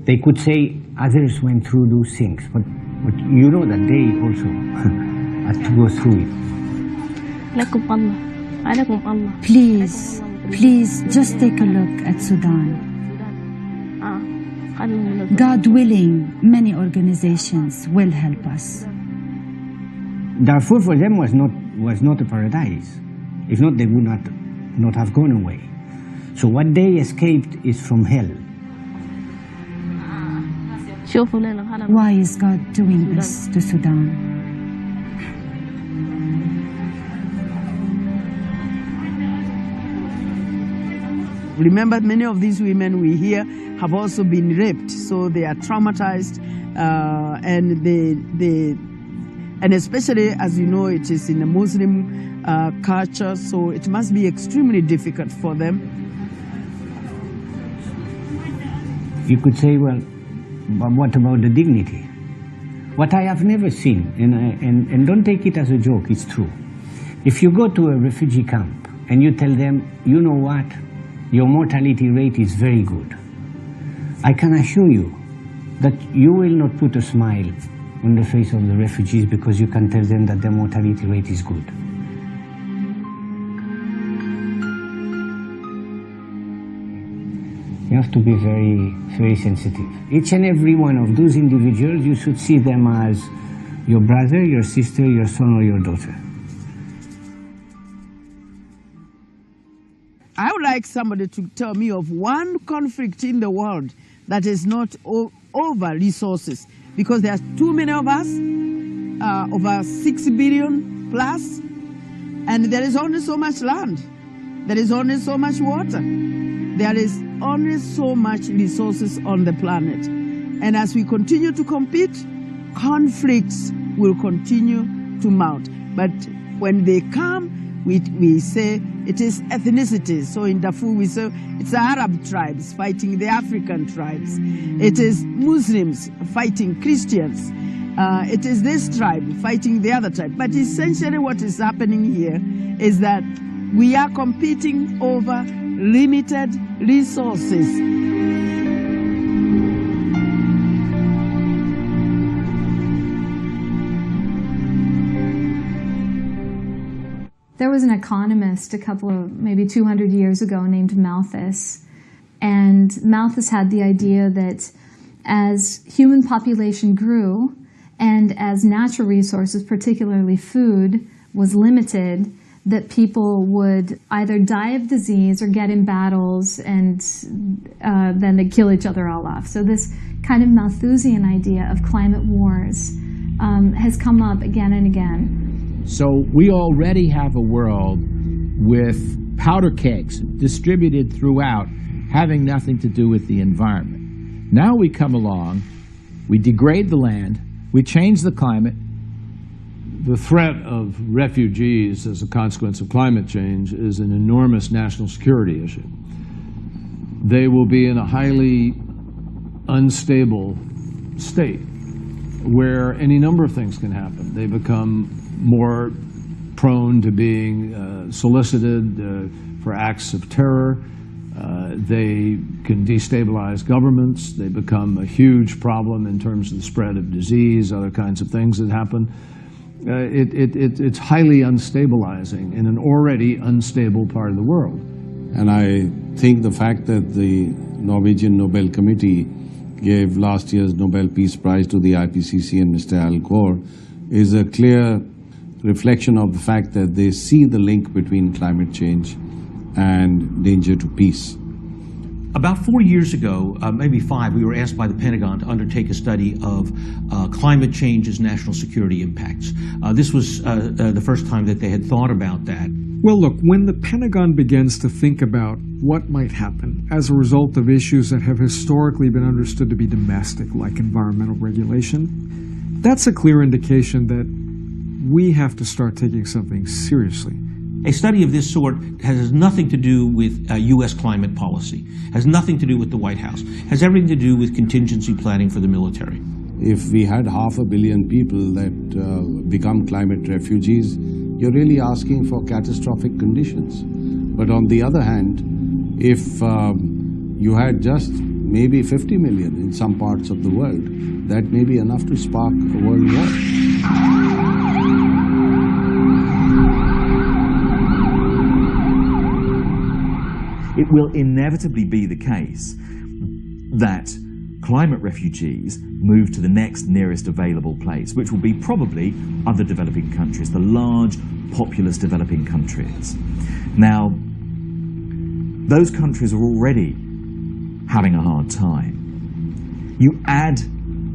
They could say others went through those things, but you know that they also had to go through it.
Please, just take a look at Sudan. God willing, many organizations will help us.
Darfur for them was not a paradise. If not, they would not have gone away. So what they escaped is from hell.
Why is God doing this to Sudan?
Remember, many of these women we hear have also been raped, so they are traumatized, and especially, as you know, it is in a Muslim culture, so it must be extremely difficult for them.
You could say, well, but what about the dignity? What I have never seen, and don't take it as a joke, it's true. If you go to a refugee camp and you tell them, you know what, your mortality rate is very good, I can assure you that you will not put a smile on the face of the refugees because you can tell them that their mortality rate is good. You have to be very, very sensitive. Each and every one of those individuals, you should see them as your brother, your sister, your son, or your daughter.
I would like somebody to tell me of one conflict in the world that is not over resources, because there are too many of us, over 6 billion plus, and there is only so much land. There is only so much water. There is only so much resources on the planet. And as we continue to compete, conflicts will continue to mount. But when they come, we say it is ethnicities. So in Darfur we say it's the Arab tribes fighting the African tribes. It is Muslims fighting Christians. It is this tribe fighting the other tribe. But essentially what is happening here is that we are competing over limited resources.
There was an economist maybe 200 years ago named Malthus. And Malthus had the idea that as human population grew and as natural resources, particularly food, was limited, that people would either die of disease or get in battles and then they'd kill each other all off. So this kind of Malthusian idea of climate wars has come up again and again.
So we already have a world with powder kegs distributed throughout, having nothing to do with the environment. Now we come along, we degrade the land, we change the climate.
The threat of refugees as a consequence of climate change is an enormous national security issue. They will be in a highly unstable state where any number of things can happen. They become more prone to being solicited for acts of terror. They can destabilize governments. They become a huge problem in terms of the spread of disease, other kinds of things that happen. It's highly unstabilizing in an already unstable part of the world.
And I think the fact that the Norwegian Nobel Committee gave last year's Nobel Peace Prize to the IPCC and Mr. Al Gore is a clear reflection of the fact that they see the link between climate change and danger to peace.
About 4 years ago, maybe 5, we were asked by the Pentagon to undertake a study of climate change's national security impacts. This was the first time that they had thought about that.
Well, look, when the Pentagon begins to think about what might happen as a result of issues that have historically been understood to be domestic, like environmental regulation, that's a clear indication that we have to start taking something seriously.
A study of this sort has nothing to do with U.S. climate policy, has nothing to do with the White House, has everything to do with contingency planning for the military.
if we had 500 million people that become climate refugees, you're really asking for catastrophic conditions. But on the other hand, if you had just maybe 50 million in some parts of the world, that may be enough to spark a world war.
It will inevitably be the case that climate refugees move to the next nearest available place, which will be probably other developing countries, the large, populous developing countries. Now, those countries are already having a hard time. You add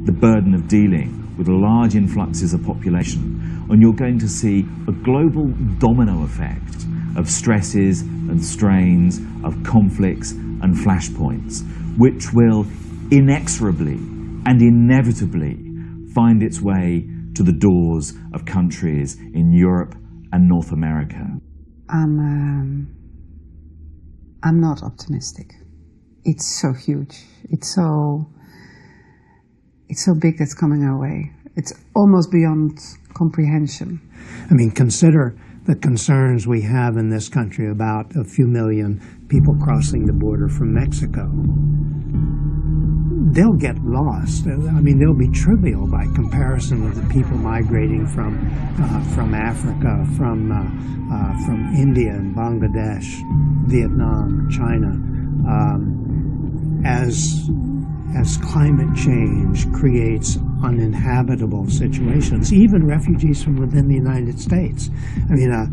the burden of dealing with large influxes of population, and you're going to see a global domino effect of stresses and strains, of conflicts and flashpoints, which will inexorably and inevitably find its way to the doors of countries in Europe and North America.
I'm not optimistic. It's so huge. It's so big that's coming our way. It's almost beyond comprehension.
I mean, consider the concerns we have in this country about a few million people crossing the border from Mexico. They'll get lost. I mean, they'll be trivial by comparison with the people migrating from Africa, from India and Bangladesh, Vietnam, China. As climate change creates uninhabitable situations, even refugees from within the United States. I mean, a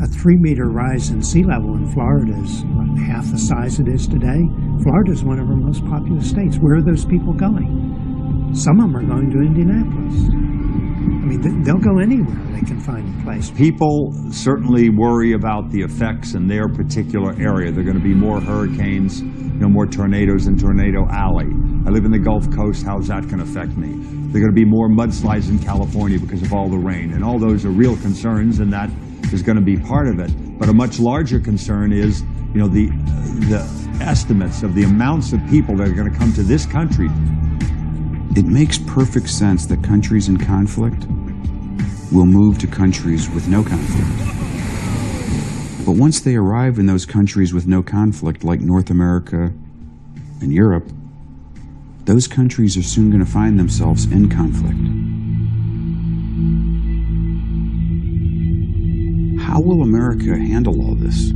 3-meter rise in sea level in Florida is half the size it is today. Florida is one of our most populous states. Where are those people going? Some of them are going to Indianapolis. I mean, they'll go anywhere they can find a place.
People certainly worry about the effects in their particular area. There are going to be more hurricanes, more tornadoes in Tornado Alley. I live in the Gulf Coast. How's that going to affect me? There are going to be more mudslides in California because of all the rain. And all those are real concerns, and that is going to be part of it. But a much larger concern is, the estimates of the amounts of people that are going to come to this country.
It makes perfect sense that countries in conflict will move to countries with no conflict. But once they arrive in those countries with no conflict, like North America and Europe, those countries are soon going to find themselves in conflict. How will America handle all this?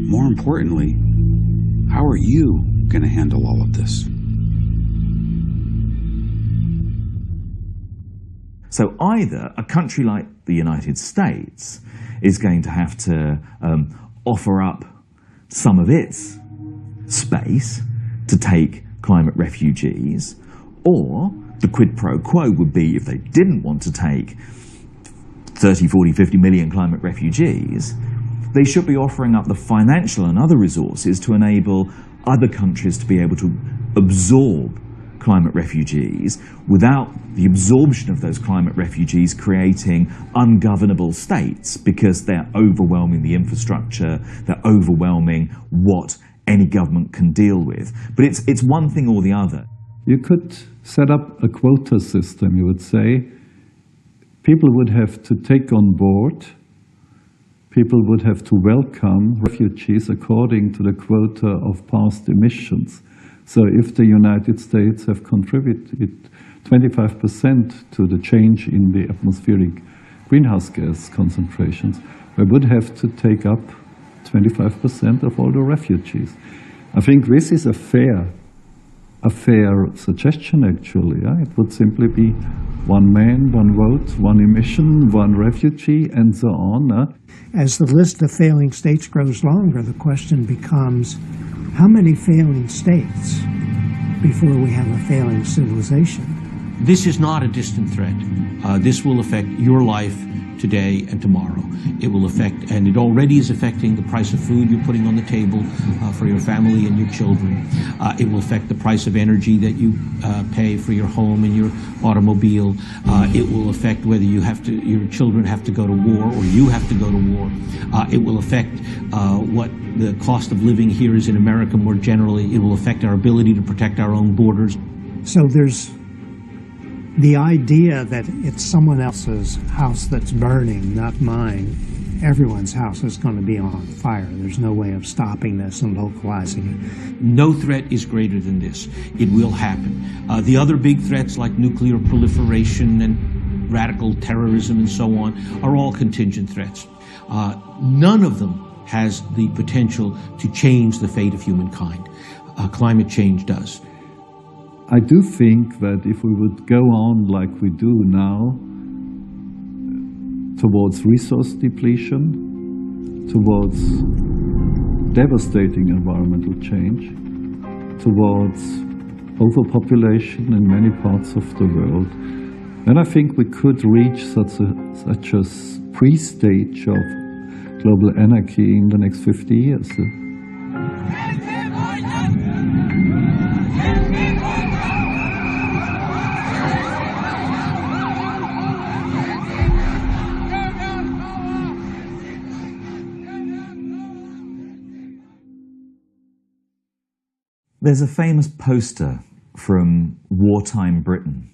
More importantly, how are you going to handle all of this?
So either a country like the United States is going to have to offer up some of its space to take climate refugees, or the quid pro quo would be, if they didn't want to take 30, 40, 50 million climate refugees, they should be offering up the financial and other resources to enable other countries to be able to absorb climate refugees without the absorption of those climate refugees creating ungovernable states, because they're overwhelming the infrastructure, they're overwhelming what any government can deal with. But it's one thing or the other.
You could set up a quota system, you would say. People would have to take on board, people would have to welcome refugees according to the quota of past emissions. So if the United States have contributed 25% to the change in the atmospheric greenhouse gas concentrations, we would have to take up 25% of all the refugees. I think this is a fair suggestion, actually. It would simply be one man, one vote, one emission, one refugee, and so on.
As the list of failing states grows longer, the question becomes, how many failing states before we have a failing civilization?
This is not a distant threat. This will affect your life today and tomorrow. It will affect, and it already is affecting, the price of food you're putting on the table for your family and your children. It will affect the price of energy that you pay for your home and your automobile. It will affect whether your children have to go to war or you have to go to war. It will affect what the cost of living here is in America more generally. It will affect our ability to protect our own borders.
So there's the idea that it's someone else's house that's burning, not mine. Everyone's house is going to be on fire. There's no way of stopping this and localizing it.
No threat is greater than this. It will happen. The other big threats like nuclear proliferation and radical terrorism and so on are all contingent threats. None of them has the potential to change the fate of humankind. Climate change does.
I do think that if we would go on like we do now, towards resource depletion, towards devastating environmental change, towards overpopulation in many parts of the world, then I think we could reach such a pre-stage of global anarchy in the next 50 years.
There's a famous poster from wartime Britain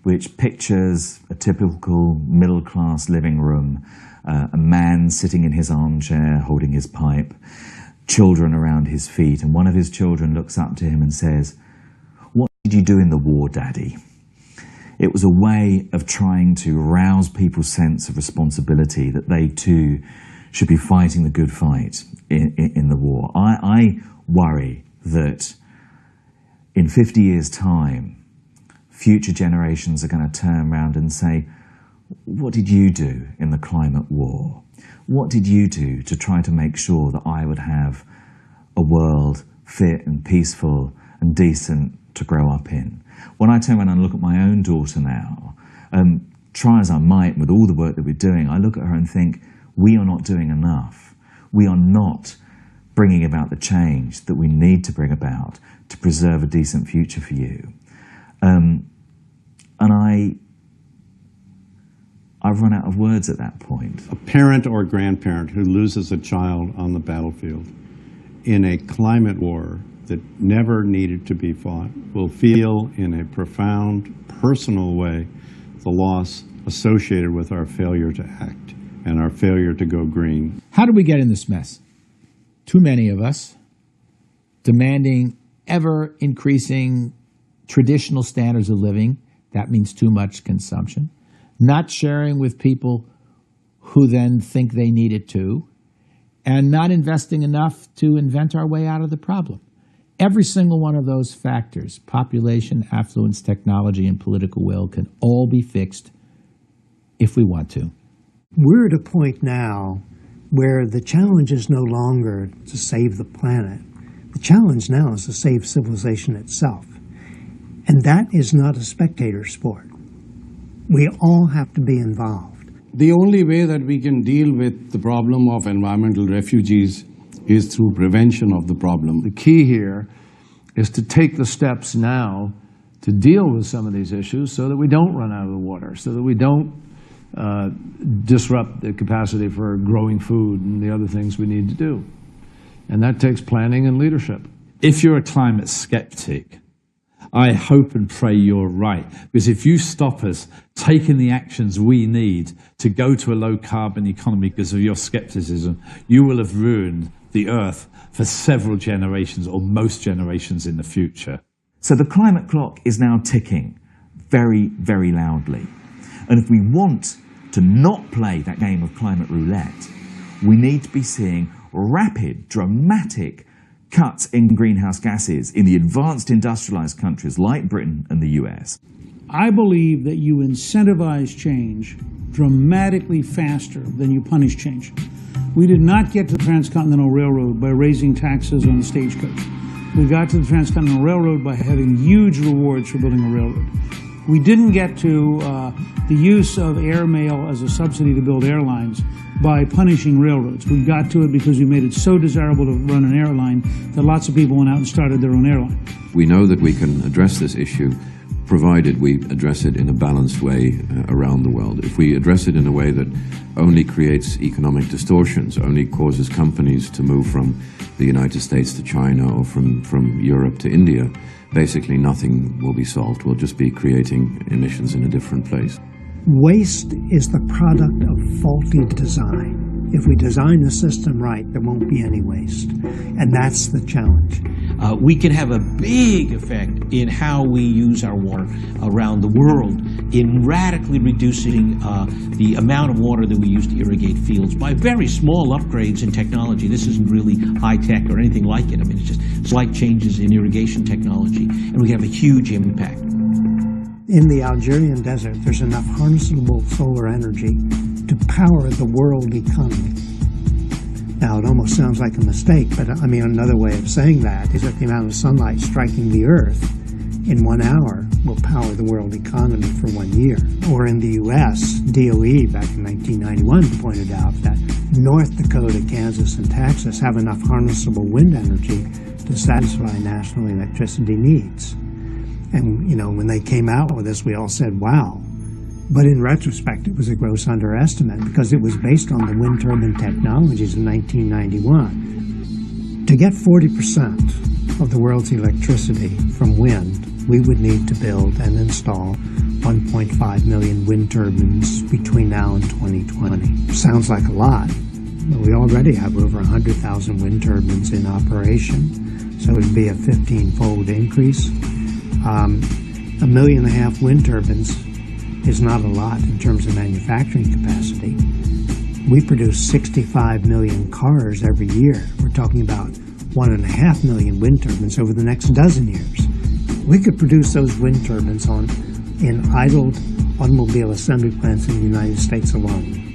which pictures a typical middle-class living room, a man sitting in his armchair holding his pipe, children around his feet, and one of his children looks up to him and says, "What did you do in the war, Daddy?" It was a way of trying to rouse people's sense of responsibility, that they too should be fighting the good fight in the war. I worry that in 50 years' time, future generations are going to turn around and say, "What did you do in the climate war? What did you do to try to make sure that I would have a world fit and peaceful and decent to grow up in?" When I turn around and look at my own daughter now, try as I might with all the work that we're doing, I look at her and think, we are not doing enough. We are not bringing about the change that we need to bring about to preserve a decent future for you. And I've run out of words at that point.
A parent or grandparent who loses a child on the battlefield in a climate war that never needed to be fought will feel in a profound, personal way the loss associated with our failure to act and our failure to go green.
How did we get in this mess? Too many of us demanding ever increasing traditional standards of living. That means too much consumption. Not sharing with people who then think they need it too, and not investing enough to invent our way out of the problem. Every single one of those factors, population, affluence, technology, and political will, can all be fixed if we want to.
We're at a point now where the challenge is no longer to save the planet. The challenge now is to save civilization itself. And that is not a spectator sport. We all have to be involved.
The only way that we can deal with the problem of environmental refugees is through prevention of the problem.
The key here is to take the steps now to deal with some of these issues so that we don't run out of the water, so that we don't disrupt the capacity for growing food and the other things we need to do. And that takes planning and leadership.
If you're a climate skeptic, I hope and pray you're right. Because if you stop us taking the actions we need to go to a low-carbon economy because of your skepticism, you will have ruined the Earth for several generations or most generations in the future.
So the climate clock is now ticking very, very loudly. And if we want to not play that game of climate roulette, we need to be seeing rapid, dramatic cuts in greenhouse gases in the advanced industrialized countries like Britain and the US.
I believe that you incentivize change dramatically faster than you punish change. We did not get to the Transcontinental Railroad by raising taxes on the stagecoach. We got to the Transcontinental Railroad by having huge rewards for building a railroad. We didn't get to the use of airmail as a subsidy to build airlines by punishing railroads. We got to it because we made it so desirable to run an airline that lots of people went out and started their own airline.
We know that we can address this issue provided we address it in a balanced way around the world. If we address it in a way that only creates economic distortions, only causes companies to move from the United States to China or from Europe to India, basically nothing will be solved. We'll just be creating emissions in a different place.
Waste is the product of faulty design. If we design the system right, there won't be any waste. And that's the challenge.
We can have a big effect in how we use our water around the world in radically reducing the amount of water that we use to irrigate fields by very small upgrades in technology. This isn't really high-tech or anything like it. I mean, it's just slight changes in irrigation technology, and we can have a huge impact.
In the Algerian desert, there's enough harnessable solar energy to power the world economy. Now, it almost sounds like a mistake, but I mean, another way of saying that is that the amount of sunlight striking the Earth in 1 hour will power the world economy for 1 year. Or in the U.S., DOE back in 1991 pointed out that North Dakota, Kansas, and Texas have enough harnessable wind energy to satisfy national electricity needs. And, you know, when they came out with this, we all said, wow. But in retrospect, it was a gross underestimate because it was based on the wind turbine technologies in 1991. To get 40% of the world's electricity from wind, we would need to build and install 1.5 million wind turbines between now and 2020. Sounds like a lot, but we already have over 100,000 wind turbines in operation, so it would be a 15-fold increase. 1.5 million wind turbines is not a lot in terms of manufacturing capacity. We produce 65 million cars every year. We're talking about 1.5 million wind turbines over the next dozen years. We could produce those wind turbines in idled automobile assembly plants in the United States alone.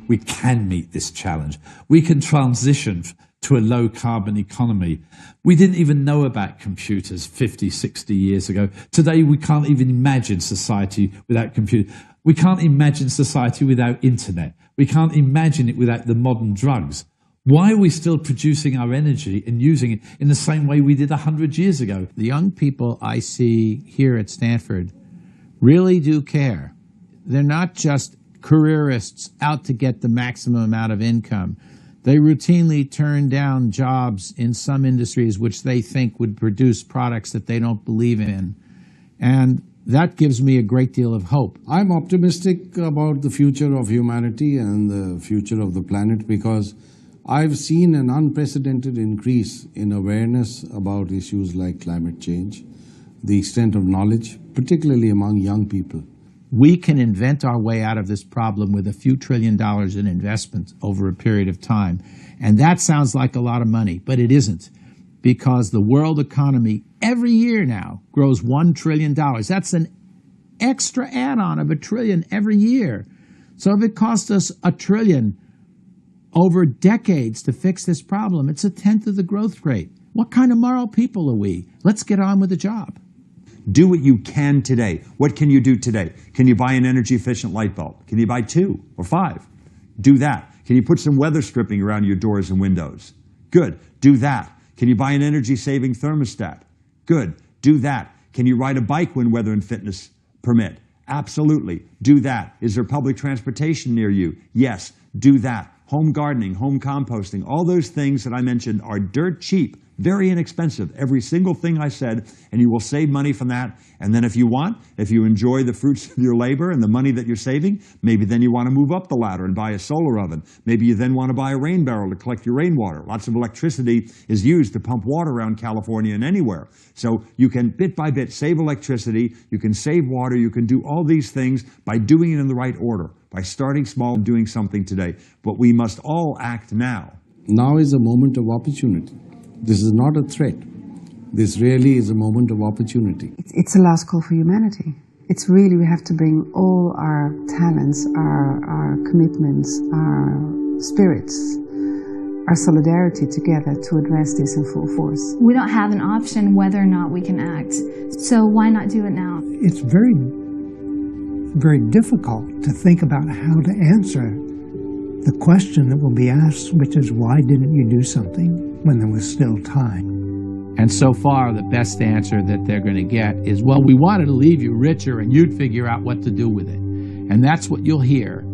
We can meet this challenge. We can transition to a low-carbon economy. We didn't even know about computers 50, 60 years ago. Today, we can't even imagine society without computers. We can't imagine society without internet. We can't imagine it without the modern drugs. Why are we still producing our energy and using it in the same way we did 100 years ago?
The young people I see here at Stanford really do care. They're not just careerists out to get the maximum amount of income. They routinely turn down jobs in some industries which they think would produce products that they don't believe in. And that gives me a great deal of hope.
I'm optimistic about the future of humanity and the future of the planet because I've seen an unprecedented increase in awareness about issues like climate change, the extent of knowledge, particularly among young people.
We can invent our way out of this problem with a few $1 trillion in investment over a period of time. And that sounds like a lot of money, but it isn't, because the world economy every year now grows $1 trillion. That's an extra add-on of $1 trillion every year. So if it costs us $1 trillion over decades to fix this problem, it's 1/10 of the growth rate. What kind of moral people are we? Let's get on with the job.
Do what you can today. What can you do today? Can you buy an energy-efficient light bulb? Can you buy 2 or 5? Do that. Can you put some weather stripping around your doors and windows? Good. Do that. Can you buy an energy-saving thermostat? Good. Do that. Can you ride a bike when weather and fitness permit? Absolutely. Do that. Is there public transportation near you? Yes. Do that. Home gardening, home composting, all those things that I mentioned are dirt cheap. Very inexpensive, every single thing I said, and you will save money from that. And then if you want, if you enjoy the fruits of your labor and the money that you're saving, maybe then you want to move up the ladder and buy a solar oven. Maybe you then want to buy a rain barrel to collect your rainwater. Lots of electricity is used to pump water around California and anywhere. So you can bit by bit save electricity, you can save water, you can do all these things by doing it in the right order, by starting small and doing something today. But we must all act now.
Now is a moment of opportunity. This is not a threat. This really is a moment of opportunity.
It's a last call for humanity. It's really, we have to bring all our talents, our commitments, our spirits our solidarity together to address this in full force.
We don't have an option whether or not we can act. So why not do it now?
It's very, very difficult to think about how to answer the question that will be asked, which is, why didn't you do something when there was still time?
And so far, the best answer that they're going to get is, well, we wanted to leave you richer and you'd figure out what to do with it. And that's what you'll hear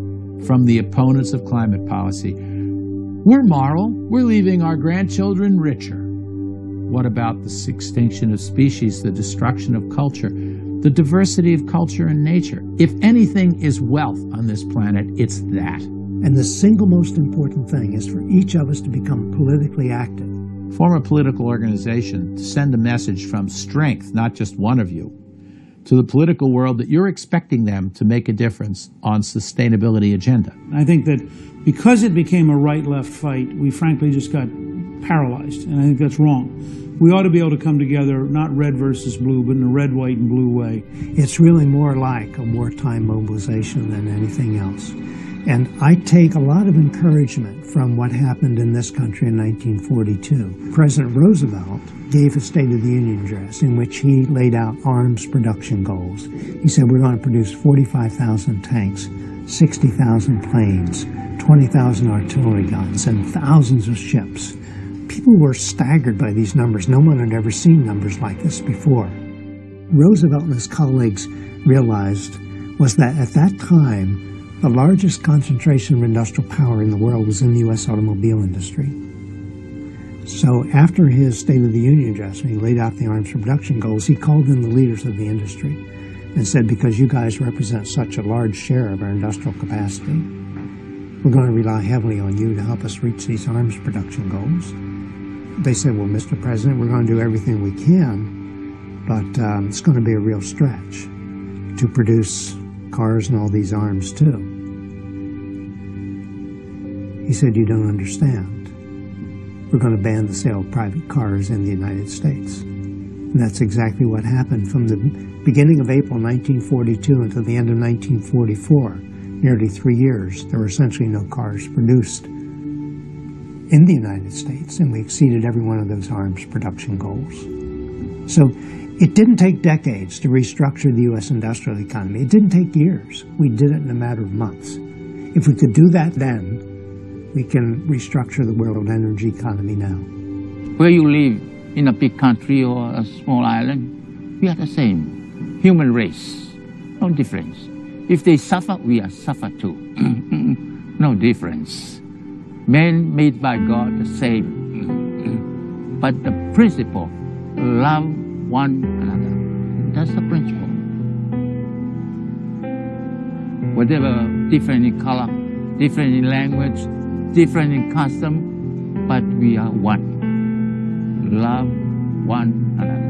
from the opponents of climate policy. We're moral. We're leaving our grandchildren richer. What about the extinction of species, the destruction of culture, the diversity of culture and nature? If anything is wealth on this planet, it's that.
And the single most important thing is for each of us to become politically active.
Form a political organization to send a message from strength, not just one of you, to the political world that you're expecting them to make a difference on sustainability agenda.
I think that because it became a right-left fight, we frankly just got paralyzed, and I think that's wrong. We ought to be able to come together, not red versus blue, but in a red, white, and blue way.
It's really more like a wartime mobilization than anything else. And I take a lot of encouragement from what happened in this country in 1942. President Roosevelt gave a State of the Union address in which he laid out arms production goals. He said, we're going to produce 45,000 tanks, 60,000 planes, 20,000 artillery guns, and thousands of ships. People were staggered by these numbers. No one had ever seen numbers like this before. Roosevelt and his colleagues realized was that at that time, the largest concentration of industrial power in the world was in the U.S. automobile industry. So after his State of the Union address, when he laid out the arms production goals, he called in the leaders of the industry and said, because you guys represent such a large share of our industrial capacity, we're going to rely heavily on you to help us reach these arms production goals. They said, well, Mr. President, we're going to do everything we can, but it's going to be a real stretch to produce cars and all these arms too. He said, you don't understand. We're going to ban the sale of private cars in the United States. And that's exactly what happened from the beginning of April 1942 until the end of 1944. Nearly 3 years, there were essentially no cars produced in the United States, and we exceeded every one of those arms production goals. So it didn't take decades to restructure the U.S. industrial economy. It didn't take years. We did it in a matter of months. If we could do that then, we can restructure the world energy economy now.
Where you live, in a big country or a small island, we are the same. Human race, no difference. If they suffer, we are suffer too. No difference. Man made by God the same. But the principle, love one another, that's the principle. Whatever different in color, different in language, different in custom, but we are one. Love one another.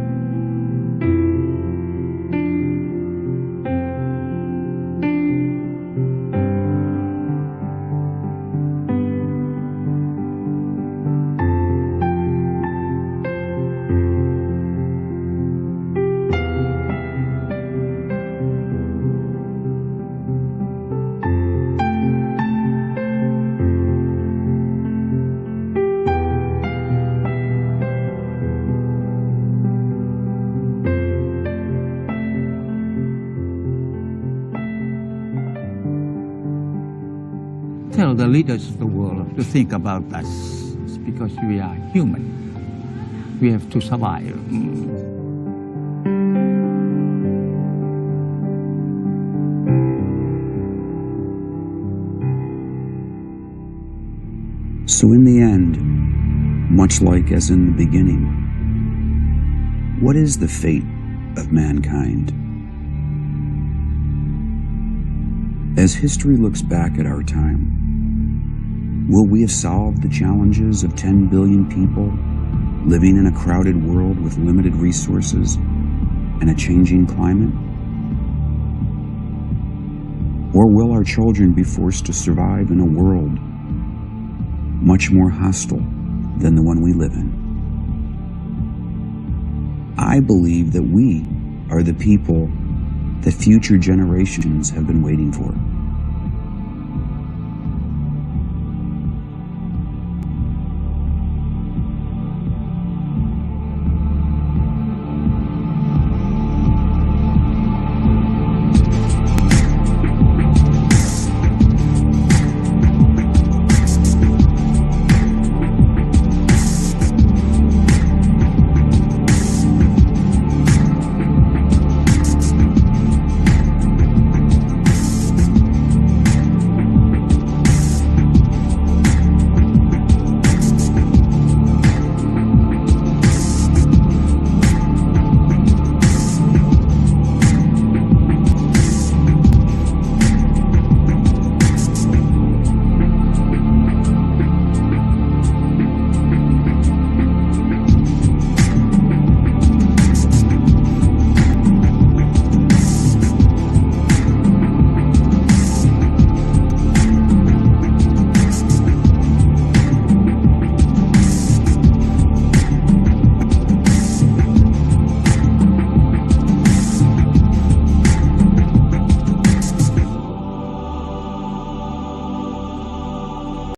Tell the leaders of the world to think about us. It's because we are human. We have to survive.
So in the end, much like as in the beginning, what is the fate of mankind? As history looks back at our time, will we have solved the challenges of 10 billion people living in a crowded world with limited resources and a changing climate? Or will our children be forced to survive in a world much more hostile than the one we live in? I believe that we are the people that future generations have been waiting for.